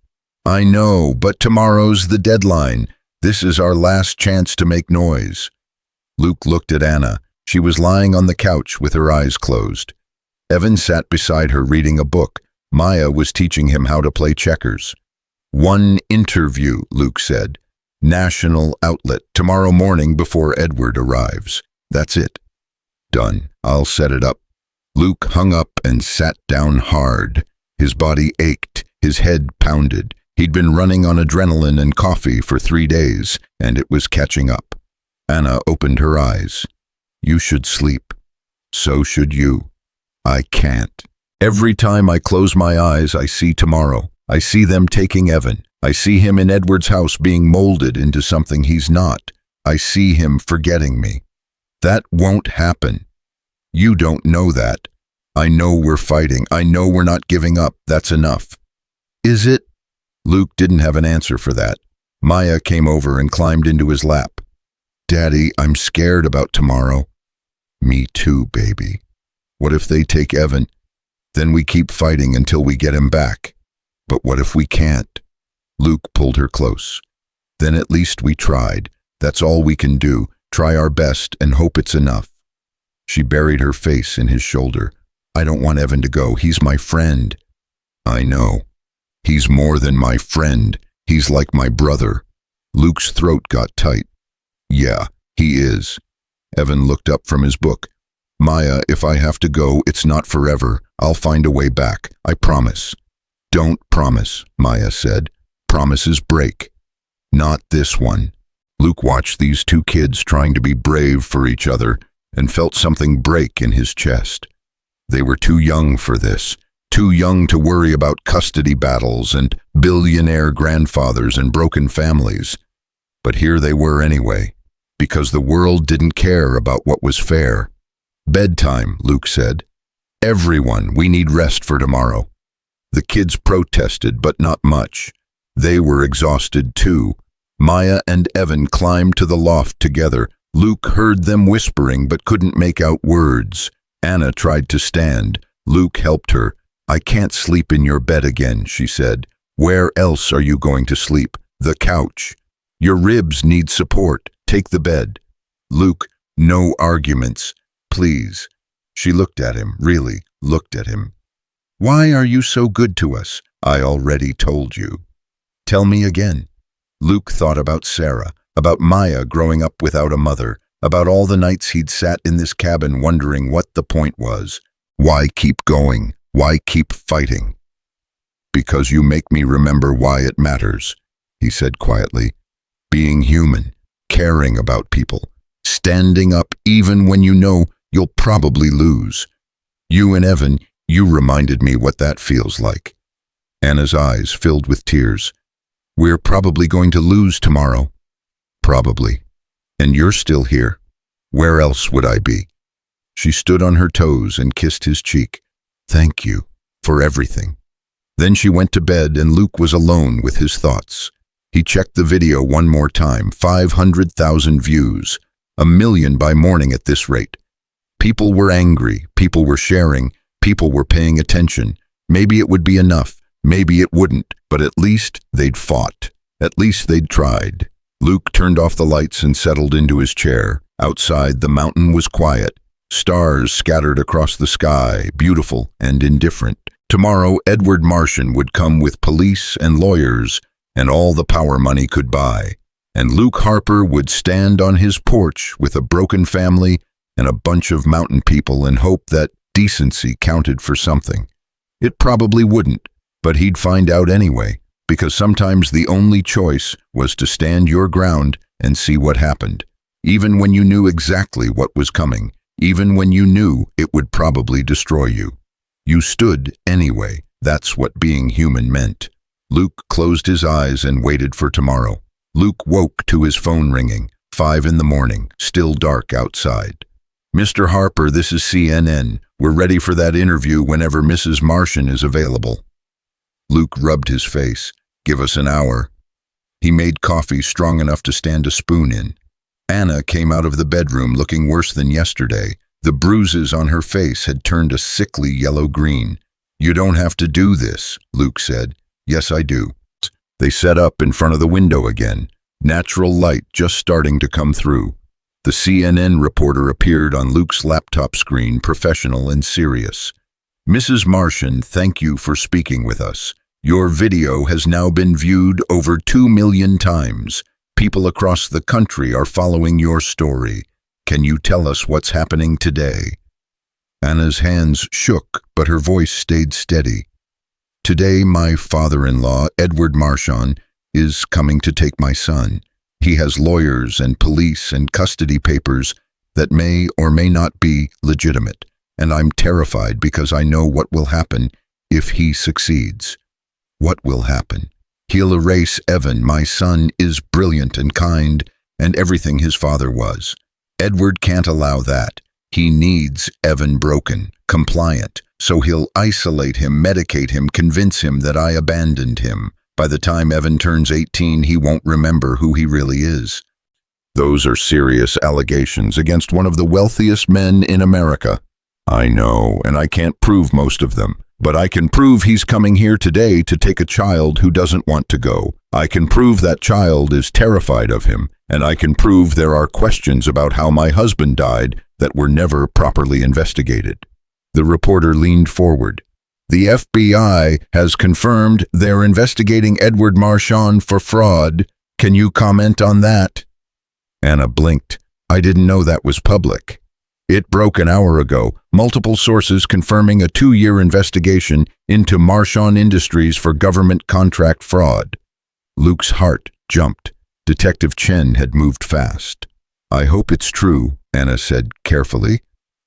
A: I know, but tomorrow's the deadline. This is our last chance to make noise. Luke looked at Anna. She was lying on the couch with her eyes closed. Evan sat beside her reading a book. Maya was teaching him how to play checkers. One interview, Luke said. National outlet, tomorrow morning before Edward arrives. That's it. Done. I'll set it up. Luke hung up and sat down hard. His body ached, his head pounded. He'd been running on adrenaline and coffee for 3 days, and it was catching up. Anna opened her eyes. You should sleep. So should you. I can't. Every time I close my eyes, I see tomorrow. I see them taking Evan. I see him in Edward's house being molded into something he's not. I see him forgetting me. That won't happen. You don't know that. I know we're fighting. I know we're not giving up. That's enough. Is it? Luke didn't have an answer for that. Maya came over and climbed into his lap. Daddy, I'm scared about tomorrow. Me too, baby. What if they take Evan? Then we keep fighting until we get him back. But what if we can't? Luke pulled her close. Then at least we tried. That's all we can do. Try our best and hope it's enough. She buried her face in his shoulder. I don't want Evan to go. He's my friend. I know. He's more than my friend. He's like my brother. Luke's throat got tight. Yeah, he is. Evan looked up from his book. Maya, if I have to go, it's not forever. I'll find a way back. I promise. Don't promise, Maya said. Promises break. Not this one. Luke watched these 2 kids trying to be brave for each other and felt something break in his chest. They were too young for this. Too young to worry about custody battles and billionaire grandfathers and broken families. But here they were anyway, because the world didn't care about what was fair. Bedtime, Luke said. Everyone, we need rest for tomorrow. The kids protested, but not much. They were exhausted too. Maya and Evan climbed to the loft together. Luke heard them whispering but couldn't make out words. Anna tried to stand. Luke helped her. I can't sleep in your bed again, she said. Where else are you going to sleep? The couch. Your ribs need support. Take the bed. Luke, no arguments. Please. She looked at him, really looked at him. Why are you so good to us? I already told you. Tell me again. Luke thought about Sarah, about Maya growing up without a mother, about all the nights he'd sat in this cabin wondering what the point was. Why keep going? Why keep fighting? Because you make me remember why it matters, he said quietly. Being human, caring about people, standing up even when you know you'll probably lose. You and Evan, you reminded me what that feels like. Anna's eyes filled with tears. We're probably going to lose tomorrow. Probably. And you're still here. Where else would I be? She stood on her toes and kissed his cheek. Thank you for everything. Then she went to bed and Luke was alone with his thoughts. He checked the video one more time. 500,000 views. 1 million by morning at this rate. People were angry. People were sharing. People were paying attention. Maybe it would be enough. Maybe it wouldn't. But at least they'd fought. At least they'd tried. Luke turned off the lights and settled into his chair. Outside, the mountain was quiet. Stars scattered across the sky, beautiful and indifferent. Tomorrow, Edward Martian would come with police and lawyers and all the power money could buy. And Luke Harper would stand on his porch with a broken family and a bunch of mountain people and hope that decency counted for something. It probably wouldn't, but he'd find out anyway, because sometimes the only choice was to stand your ground and see what happened, even when you knew exactly what was coming, even when you knew it would probably destroy you. You stood anyway. That's what being human meant. Luke closed his eyes and waited for tomorrow. Luke woke to his phone ringing. 5 in the morning, still dark outside. Mr. Harper, this is CNN. We're ready for that interview whenever Mrs. Martian is available. Luke rubbed his face. Give us an hour. He made coffee strong enough to stand a spoon in. Anna came out of the bedroom looking worse than yesterday. The bruises on her face had turned a sickly yellow-green. You don't have to do this, Luke said. Yes, I do. They sat up in front of the window again, natural light just starting to come through. The CNN reporter appeared on Luke's laptop screen, professional and serious. Mrs. Martian, thank you for speaking with us. Your video has now been viewed over 2 million times. People across the country are following your story. Can you tell us what's happening today? Anna's hands shook, but her voice stayed steady. Today, my father-in-law, Edward Martian, is coming to take my son. He has lawyers and police and custody papers that may or may not be legitimate, and I'm terrified because I know what will happen if he succeeds. What will happen? He'll erase Evan. My son is brilliant and kind and everything his father was. Edward can't allow that. He needs Evan broken, compliant, so he'll isolate him, medicate him, convince him that I abandoned him. By the time Evan turns 18, he won't remember who he really is. Those are serious allegations against one of the wealthiest men in America. I know, and I can't prove most of them. But I can prove he's coming here today to take a child who doesn't want to go. I can prove that child is terrified of him, and I can prove there are questions about how my husband died that were never properly investigated. The reporter leaned forward. The FBI has confirmed they're investigating Edward Martian for fraud. Can you comment on that? Anna blinked. I didn't know that was public. It broke an hour ago, multiple sources confirming a 2-year investigation into Martian Industries for government contract fraud. Luke's heart jumped. Detective Chen had moved fast. I hope it's true, Anna said carefully.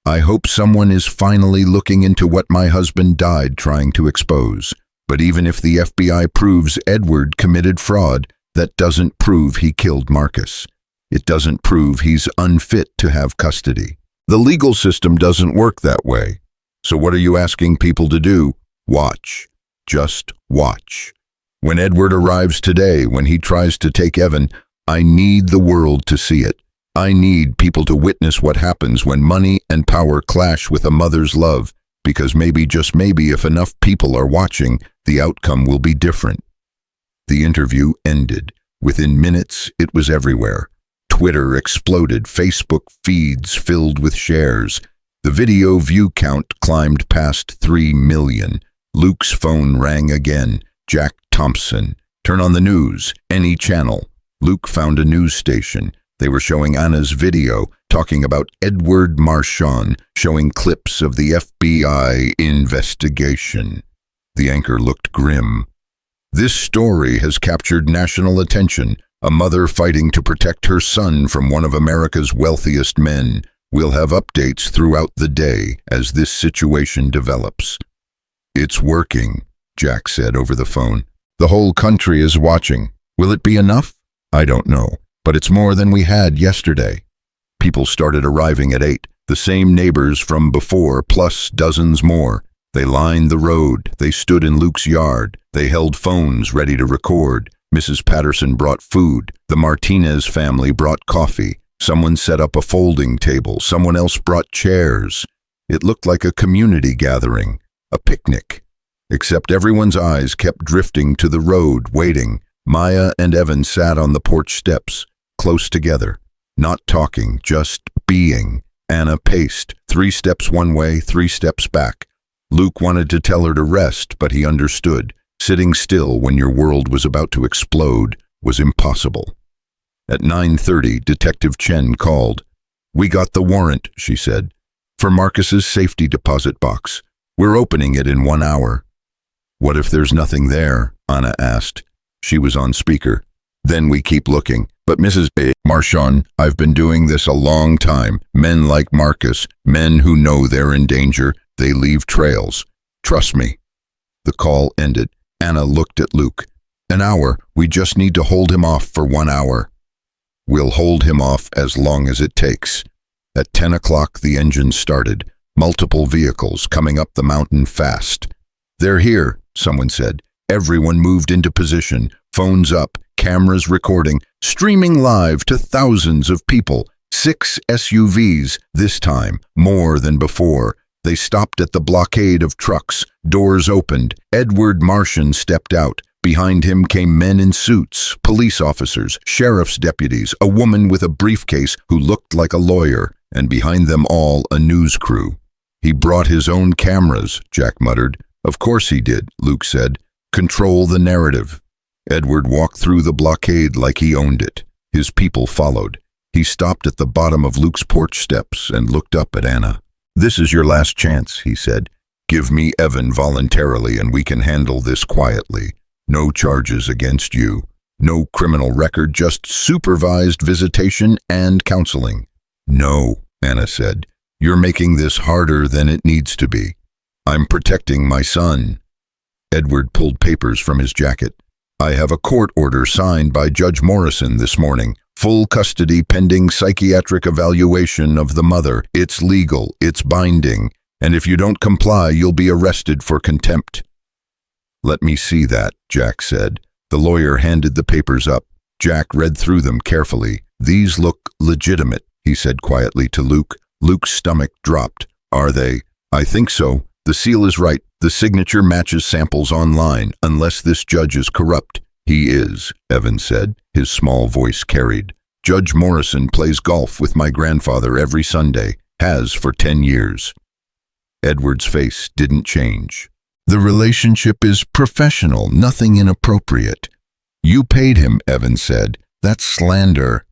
A: I hope someone is finally looking into what my husband died trying to expose. But even if the FBI proves Edward committed fraud, that doesn't prove he killed Marcus. It doesn't prove he's unfit to have custody. The legal system doesn't work that way. So what are you asking people to do? Watch. Just watch. When Edward arrives today, when he tries to take Evan, I need the world to see it. I need people to witness what happens when money and power clash with a mother's love, because maybe, just maybe, if enough people are watching, the outcome will be different. The interview ended. Within minutes, it was everywhere. Twitter exploded, Facebook feeds filled with shares. The video view count climbed past 3 million. Luke's phone rang again. Jack Thompson. Turn on the news, any channel. Luke found a news station. They were showing Anna's video, talking about Edward Marchand, showing clips of the FBI investigation. The anchor looked grim. This story has captured national attention. A mother fighting to protect her son from one of America's wealthiest men. We'll have updates throughout the day as this situation develops. It's working, Jack said over the phone. The whole country is watching. Will it be enough? I don't know, but it's more than we had yesterday. People started arriving at 8, the same neighbors from before, plus dozens more. They lined the road. They stood in Luke's yard. They held phones ready to record. Mrs. Patterson brought food. The Martinez family brought coffee. Someone set up a folding table. Someone else brought chairs. It looked like a community gathering, a picnic. Except everyone's eyes kept drifting to the road, waiting. Maya and Evan sat on the porch steps, close together, not talking, just being. Anna paced, 3 steps one way, 3 steps back. Luke wanted to tell her to rest, but he understood. Sitting still when your world was about to explode was impossible. At 9:30, Detective Chen called. We got the warrant, she said, for Marcus's safety deposit box. We're opening it in 1 hour. What if there's nothing there? Anna asked. She was on speaker. Then we keep looking. But Mrs. Marchand, I've been doing this a long time. Men like Marcus, men who know they're in danger, they leave trails. Trust me. The call ended. Anna looked at Luke. 1 hour. We just need to hold him off for 1 hour. We'll hold him off as long as it takes. At 10 o'clock, the engine started. Multiple vehicles coming up the mountain fast. They're here, someone said. Everyone moved into position. Phones up, cameras recording, streaming live to thousands of people. 6 SUVs, this time, more than before. They stopped at the blockade of trucks. Doors opened. Edward Marchand stepped out. Behind him came men in suits, police officers, sheriff's deputies, a woman with a briefcase who looked like a lawyer, and behind them all a news crew. He brought his own cameras, Jack muttered. Of course he did, Luke said. Control the narrative. Edward walked through the blockade like he owned it. His people followed. He stopped at the bottom of Luke's porch steps and looked up at Anna. This is your last chance, he said. Give me Evan voluntarily and we can handle this quietly. No charges against you. No criminal record, just supervised visitation and counseling. No, Anna said. You're making this harder than it needs to be. I'm protecting my son. Edward pulled papers from his jacket. I have a court order signed by Judge Morrison this morning. Full custody pending psychiatric evaluation of the mother. It's legal, it's binding, and if you don't comply, you'll be arrested for contempt. Let me see that, Jack said. The lawyer handed the papers up. Jack read through them carefully. These look legitimate, he said quietly to Luke. Luke's stomach dropped. Are they? I think so. The seal is right. The signature matches samples online, unless this judge is corrupt. He is, Evan said. His small voice carried. Judge Morrison plays golf with my grandfather every Sunday. Has for 10 years. Edward's face didn't change. The relationship is professional, nothing inappropriate. You paid him, Evan said. That's slander.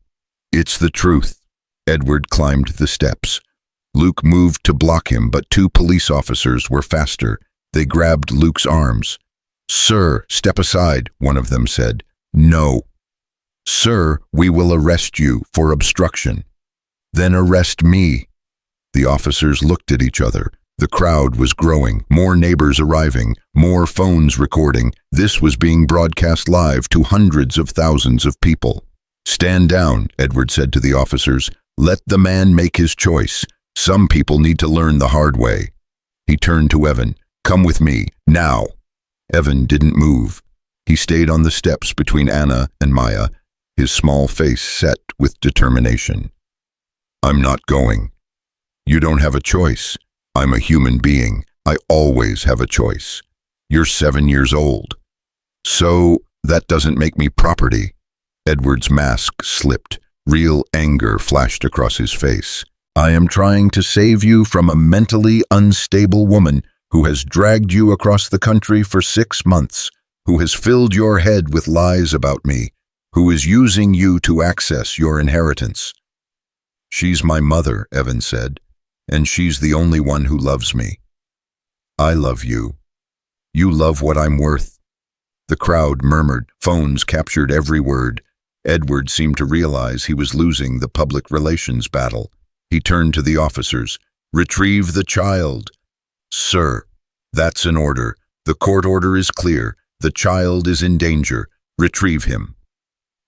A: It's the truth. Edward climbed the steps. Luke moved to block him, but 2 police officers were faster. They grabbed Luke's arms. Sir, step aside, one of them said. No. Sir, we will arrest you for obstruction. Then arrest me. The officers looked at each other. The crowd was growing, more neighbors arriving, more phones recording. This was being broadcast live to hundreds of thousands of people. Stand down, Edward said to the officers. Let the man make his choice. Some people need to learn the hard way. He turned to Evan. Come with me, now. Evan didn't move. He stayed on the steps between Anna and Maya, his small face set with determination. I'm not going. You don't have a choice. I'm a human being. I always have a choice. You're 7 years old. So that doesn't make me property. Edward's mask slipped. Real anger flashed across his face. I am trying to save you from a mentally unstable woman who has dragged you across the country for 6 months, who has filled your head with lies about me, who is using you to access your inheritance. She's my mother, Evan said, and she's the only one who loves me. I love you. You love what I'm worth. The crowd murmured. Phones captured every word. Edward seemed to realize he was losing the public relations battle. He turned to the officers. Retrieve the child. Sir, that's an order. The court order is clear. The child is in danger. Retrieve him.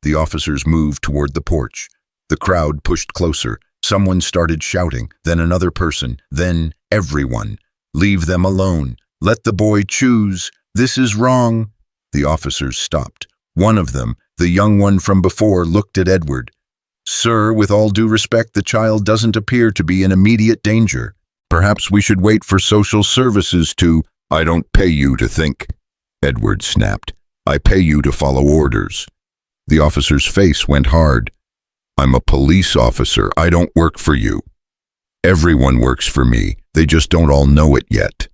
A: The officers moved toward the porch. The crowd pushed closer. Someone started shouting, then another person, then everyone. Leave them alone. Let the boy choose. This is wrong. The officers stopped. One of them, the young one from before, looked at Edward. Sir, with all due respect, the child doesn't appear to be in immediate danger. Perhaps we should wait for social services to— I don't pay you to think, Edward snapped. I pay you to follow orders. The officer's face went hard. I'm a police officer. I don't work for you. Everyone works for me. They just don't all know it yet.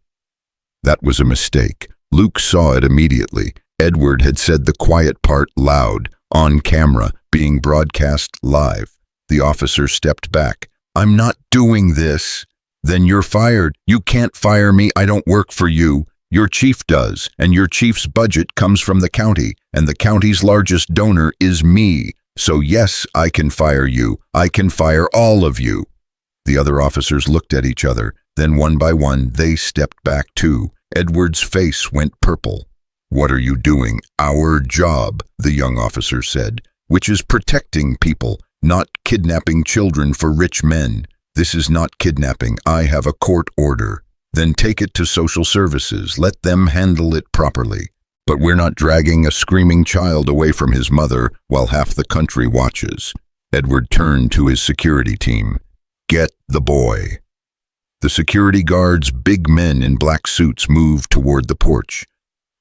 A: That was a mistake. Luke saw it immediately. Edward had said the quiet part loud, on camera, being broadcast live. The officer stepped back. I'm not doing this. Then you're fired. You can't fire me. I don't work for you. Your chief does, and your chief's budget comes from the county, and the county's largest donor is me. So yes, I can fire you. I can fire all of you. The other officers looked at each other. Then one by one, they stepped back too. Edward's face went purple. What are you doing? Our job, the young officer said, which is protecting people, not kidnapping children for rich men. This is not kidnapping. I have a court order. Then take it to social services. Let them handle it properly. But we're not dragging a screaming child away from his mother while half the country watches. Edward turned to his security team. Get the boy. The security guards, big men in black suits, moved toward the porch.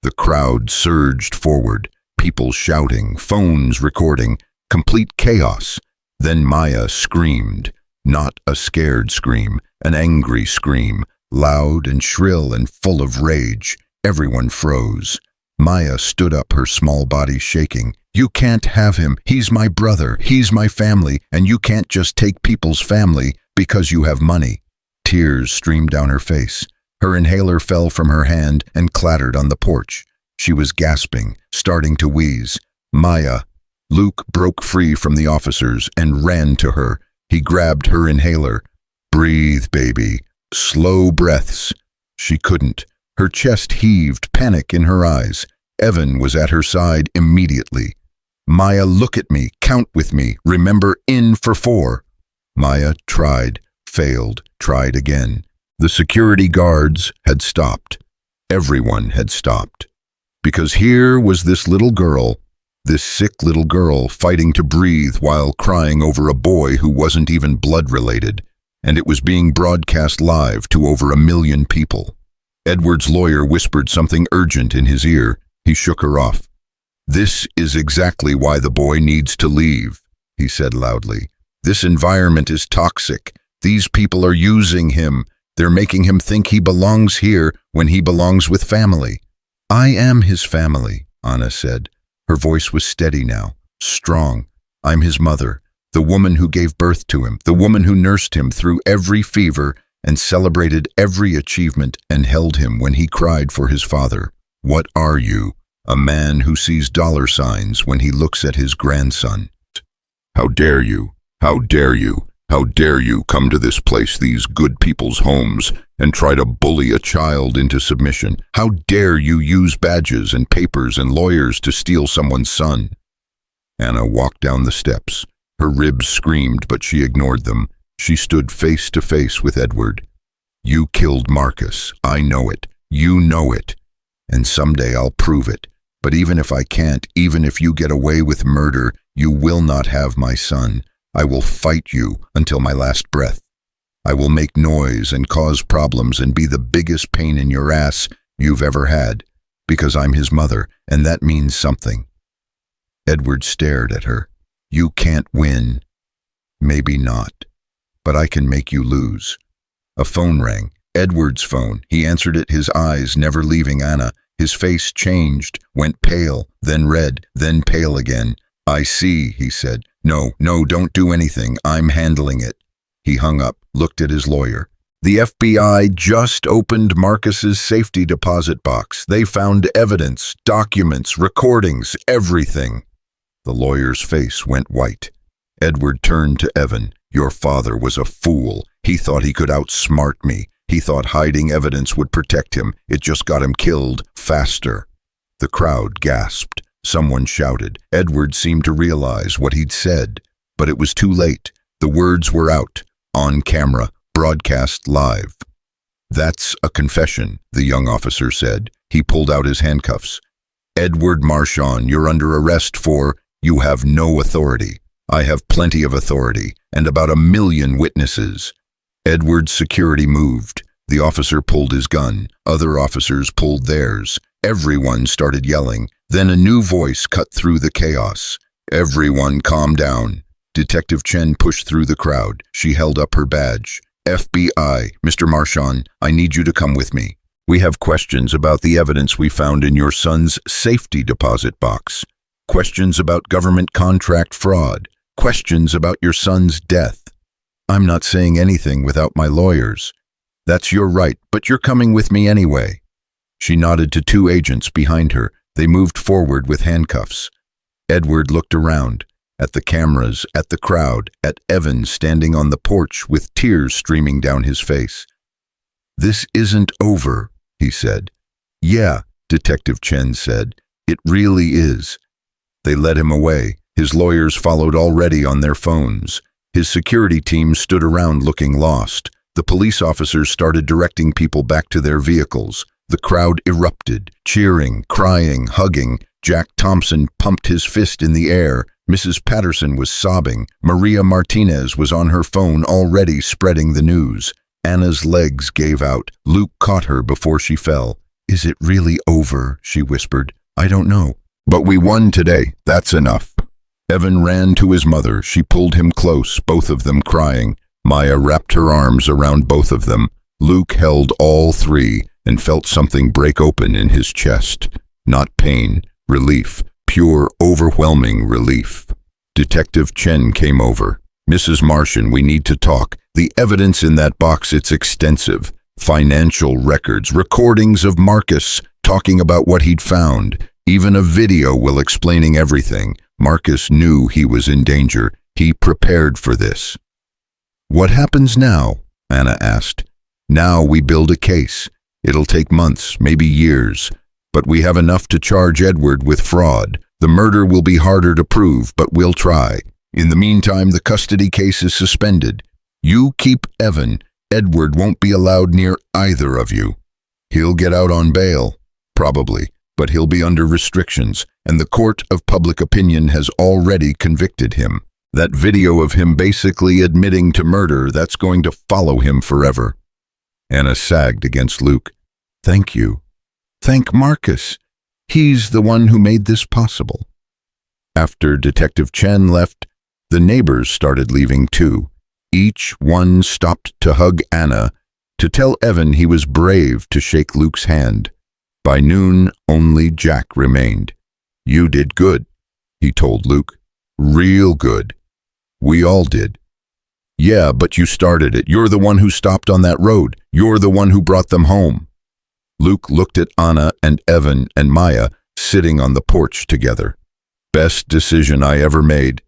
A: The crowd surged forward, people shouting, phones recording, complete chaos. Then Maya screamed, not a scared scream, an angry scream, loud and shrill and full of rage. Everyone froze. Maya stood up, her small body shaking. You can't have him. He's my brother. He's my family, and you can't just take people's family because you have money. Tears streamed down her face. Her inhaler fell from her hand and clattered on the porch. She was gasping, starting to wheeze. Maya. Luke broke free from the officers and ran to her. He grabbed her inhaler. Breathe, baby. Slow breaths. She couldn't. Her chest heaved, panic in her eyes. Evan was at her side immediately. Maya, look at me. Count with me. Remember, in for 4. Maya tried, failed, tried again. The security guards had stopped. Everyone had stopped. Because here was this little girl, this sick little girl, fighting to breathe while crying over a boy who wasn't even blood-related, and it was being broadcast live to over 1 million people. Edward's lawyer whispered something urgent in his ear. He shook her off. This is exactly why the boy needs to leave, he said loudly. This environment is toxic. These people are using him. They're making him think he belongs here when he belongs with family. I am his family, Anna said. Her voice was steady now, strong. I'm his mother, the woman who gave birth to him, the woman who nursed him through every fever and celebrated every achievement and held him when he cried for his father. What are you? A man who sees dollar signs when he looks at his grandson. How dare you? How dare you? How dare you come to this place, these good people's homes, and try to bully a child into submission? How dare you use badges and papers and lawyers to steal someone's son? Anna walked down the steps. Her ribs screamed, but she ignored them. She stood face to face with Edward. You killed Marcus. I know it. You know it. And someday I'll prove it. But even if I can't, even if you get away with murder, you will not have my son. I will fight you until my last breath. I will make noise and cause problems and be the biggest pain in your ass you've ever had, because I'm his mother, and that means something. Edward stared at her. You can't win. Maybe not, but I can make you lose. A phone rang. Edward's phone. He answered it, his eyes never leaving Anna. His face changed, went pale, then red, then pale again. I see, he said. No, don't do anything. I'm handling it. He hung up, looked at his lawyer. The FBI just opened Marcus's safety deposit box. They found evidence, documents, recordings, everything. The lawyer's face went white. Edward turned to Evan. Your father was a fool. He thought he could outsmart me. He thought hiding evidence would protect him. It just got him killed faster. The crowd gasped. Someone shouted. Edward seemed to realize what he'd said, but it was too late. The words were out, on camera, broadcast live. That's a confession, the young officer said. He pulled out his handcuffs. Edward Marchand, you're under arrest for, you have no authority. I have plenty of authority, and about 1 million witnesses. Edward's security moved. The officer pulled his gun. Other officers pulled theirs. Everyone started yelling. Then a new voice cut through the chaos. Everyone calm down. Detective Chen pushed through the crowd. She held up her badge. FBI, Mr. Marchand, I need you to come with me. We have questions about the evidence we found in your son's safety deposit box. Questions about government contract fraud. Questions about your son's death. I'm not saying anything without my lawyers. That's your right, but you're coming with me anyway. She nodded to 2 agents behind her. They moved forward with handcuffs. Edward looked around, at the cameras, at the crowd, at Evan standing on the porch with tears streaming down his face. This isn't over, he said. Yeah, Detective Chen said. It really is. They led him away. His lawyers followed already on their phones. His security team stood around looking lost. The police officers started directing people back to their vehicles. The crowd erupted, cheering, crying, hugging. Jack Thompson pumped his fist in the air. Mrs. Patterson was sobbing. Maria Martinez was on her phone already spreading the news. Anna's legs gave out. Luke caught her before she fell. Is it really over? She whispered. I don't know. But we won today. That's enough. Evan ran to his mother. She pulled him close, both of them crying. Maya wrapped her arms around both of them. Luke held all 3 and felt something break open in his chest. Not pain, relief, pure, overwhelming relief. Detective Chen came over. Mrs. Marchand, we need to talk. The evidence in that box, it's extensive. Financial records, recordings of Marcus talking about what he'd found. Even a video will explaining everything. Marcus knew he was in danger. He prepared for this. What happens now? Anna asked. Now we build a case. It'll take months, maybe years. But we have enough to charge Edward with fraud. The murder will be harder to prove, but we'll try. In the meantime, the custody case is suspended. You keep Evan. Edward won't be allowed near either of you. He'll get out on bail, probably, but he'll be under restrictions, and the court of public opinion has already convicted him. That video of him basically admitting to murder, that's going to follow him forever. Anna sagged against Luke. Thank you. Thank Marcus. He's the one who made this possible. After Detective Chen left, the neighbors started leaving too. Each one stopped to hug Anna, to tell Evan he was brave to shake Luke's hand. By noon, only Jack remained. You did good, he told Luke. Real good. We all did. Yeah, but you started it. You're the one who stopped on that road. You're the one who brought them home. Luke looked at Anna and Evan and Maya sitting on the porch together. Best decision I ever made.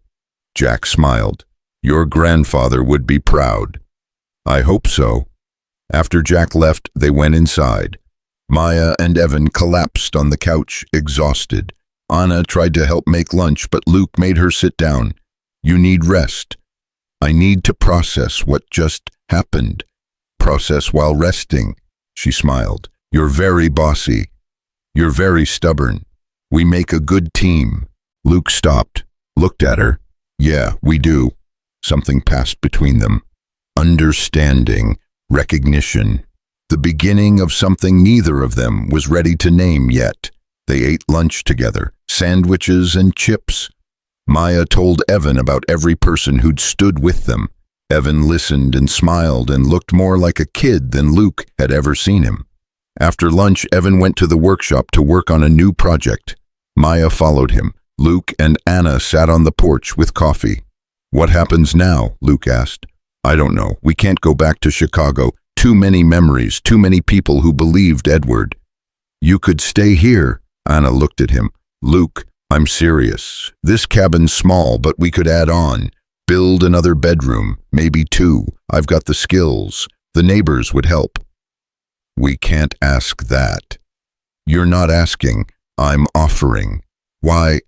A: Jack smiled. Your grandfather would be proud. I hope so. After Jack left, they went inside. Maya and Evan collapsed on the couch, exhausted. Anna tried to help make lunch, but Luke made her sit down. You need rest. I need to process what just happened. Process while resting. She smiled. You're very bossy. You're very stubborn. We make a good team. Luke stopped, looked at her. Yeah, we do. Something passed between them. Understanding, recognition. The beginning of something neither of them was ready to name yet. They ate lunch together, sandwiches and chips. Maya told Evan about every person who'd stood with them. Evan listened and smiled and looked more like a kid than Luke had ever seen him. After lunch, Evan went to the workshop to work on a new project. Maya followed him. Luke and Anna sat on the porch with coffee. "What happens now?" Luke asked. "I don't know. We can't go back to Chicago. Too many memories, too many people who believed Edward." "You could stay here." Anna looked at him. "Luke, I'm serious. This cabin's small, but we could add on. Build another bedroom, maybe 2. I've got the skills. The neighbors would help." "We can't ask that." "You're not asking. I'm offering." "Why?"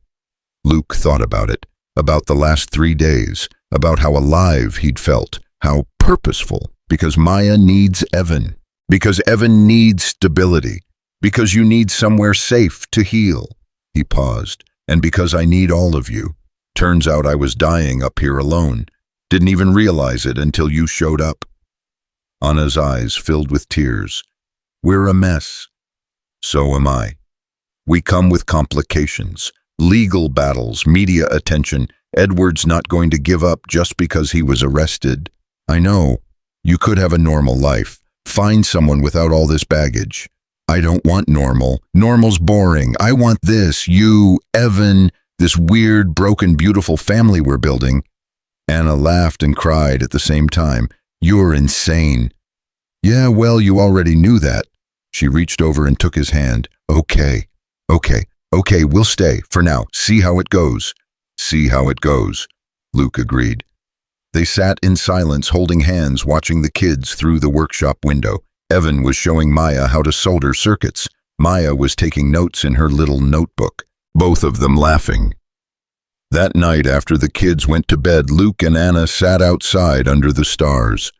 A: Luke thought about it, about the last 3 days, about how alive he'd felt, how purposeful, because Maya needs Evan, because Evan needs stability, because you need somewhere safe to heal. He paused. "And because I need all of you. Turns out I was dying up here alone. Didn't even realize it until you showed up." Anna's eyes filled with tears. "We're a mess." "So am I. We come with complications. Legal battles, media attention. Edward's not going to give up just because he was arrested. I know. You could have a normal life. Find someone without all this baggage." "I don't want normal. Normal's boring. I want this, you, Evan, this weird, broken, beautiful family we're building." Anna laughed and cried at the same time. "You're insane." "Yeah, well, you already knew that." She reached over and took his hand. Okay, we'll stay, for now. See how it goes." "See how it goes," Luke agreed. They sat in silence, holding hands, watching the kids through the workshop window. Evan was showing Maya how to solder circuits. Maya was taking notes in her little notebook, both of them laughing. That night, after the kids went to bed, Luke and Anna sat outside under the stars.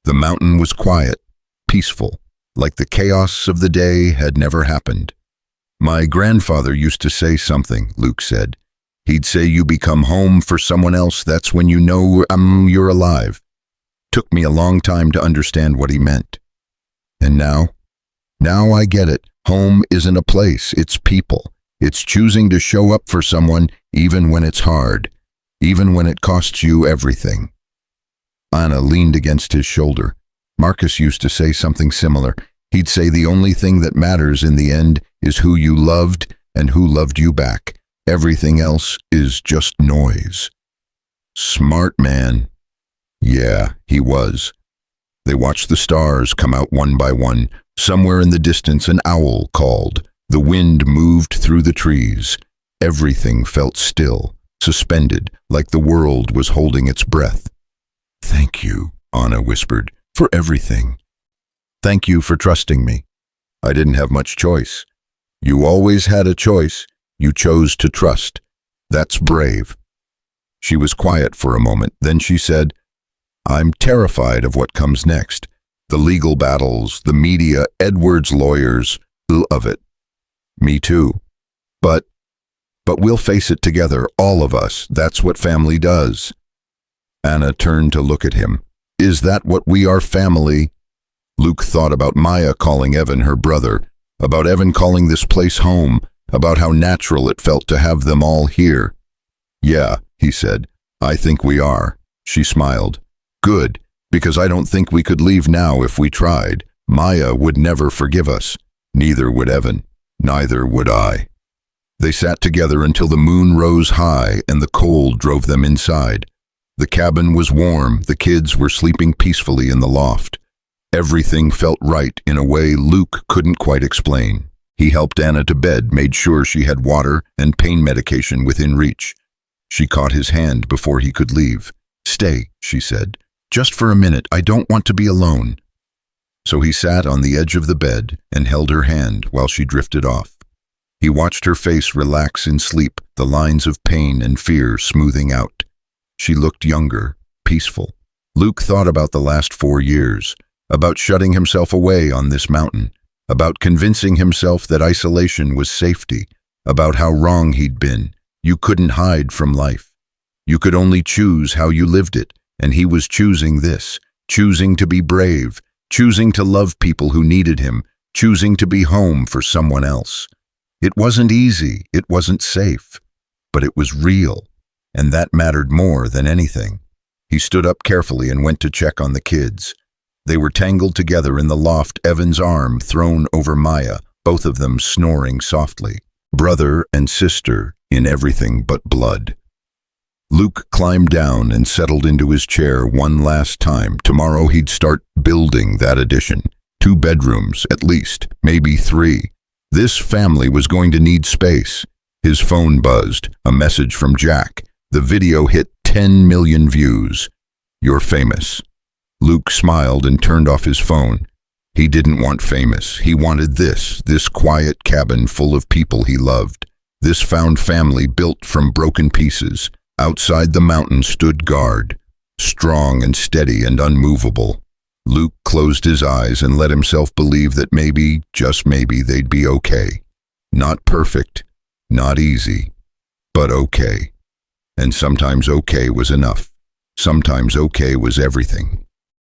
A: The mountain was quiet, peaceful, like the chaos of the day had never happened. "My grandfather used to say something," Luke said. "He'd say you become home for someone else, that's when you know you're alive." Took me a long time to understand what he meant. And now I get it. Home isn't a place, it's people. It's choosing to show up for someone even when it's hard, even when it costs you everything. Anna leaned against his shoulder. Marcus used to say something similar. He'd say the only thing that matters in the end is who you loved and who loved you back. Everything else is just noise. Smart man. Yeah, he was. They watched the stars come out one by one. Somewhere in the distance, an owl called. The wind moved through the trees. Everything felt still, suspended, like the world was holding its breath. "Thank you," Anna whispered, "for everything. Thank you for trusting me. I didn't have much choice." "You always had a choice. You chose to trust. That's brave." She was quiet for a moment. Then she said, "I'm terrified of what comes next. The legal battles, the media, Edward's lawyers, of it." "Me too. But we'll face it together, all of us. That's what family does." Anna turned to look at him. "Is that what we are, family?" Luke thought about Maya calling Evan her brother, about Evan calling this place home, about how natural it felt to have them all here. "Yeah," he said, "I think we are." She smiled. "Good, because I don't think we could leave now if we tried. Maya would never forgive us. Neither would Evan. Neither would I." They sat together until the moon rose high and the cold drove them inside. The cabin was warm. The kids were sleeping peacefully in the loft. Everything felt right in a way Luke couldn't quite explain. He helped Anna to bed, made sure she had water and pain medication within reach. She caught his hand before he could leave. "Stay," she said. "Just for a minute. I don't want to be alone." So he sat on the edge of the bed and held her hand while she drifted off. He watched her face relax in sleep, the lines of pain and fear smoothing out. She looked younger, peaceful. Luke thought about the last 4 years, about shutting himself away on this mountain, about convincing himself that isolation was safety, about how wrong he'd been. You couldn't hide from life. You could only choose how you lived it, and he was choosing this, choosing to be brave, choosing to love people who needed him, choosing to be home for someone else. It wasn't easy, it wasn't safe, but it was real, and that mattered more than anything. He stood up carefully and went to check on the kids. They were tangled together in the loft, Evan's arm thrown over Maya, both of them snoring softly. Brother and sister in everything but blood. Luke climbed down and settled into his chair one last time. Tomorrow he'd start building that addition. 2 bedrooms, at least, maybe 3. This family was going to need space. His phone buzzed, a message from Jack. The video hit 10 million views. "You're famous." Luke smiled and turned off his phone. He didn't want famous. He wanted this quiet cabin full of people he loved. This found family built from broken pieces. Outside the mountain stood guard, strong and steady and unmovable. Luke closed his eyes and let himself believe that maybe, just maybe, they'd be okay. Not perfect, not easy, but okay. And sometimes okay was enough. Sometimes okay was everything.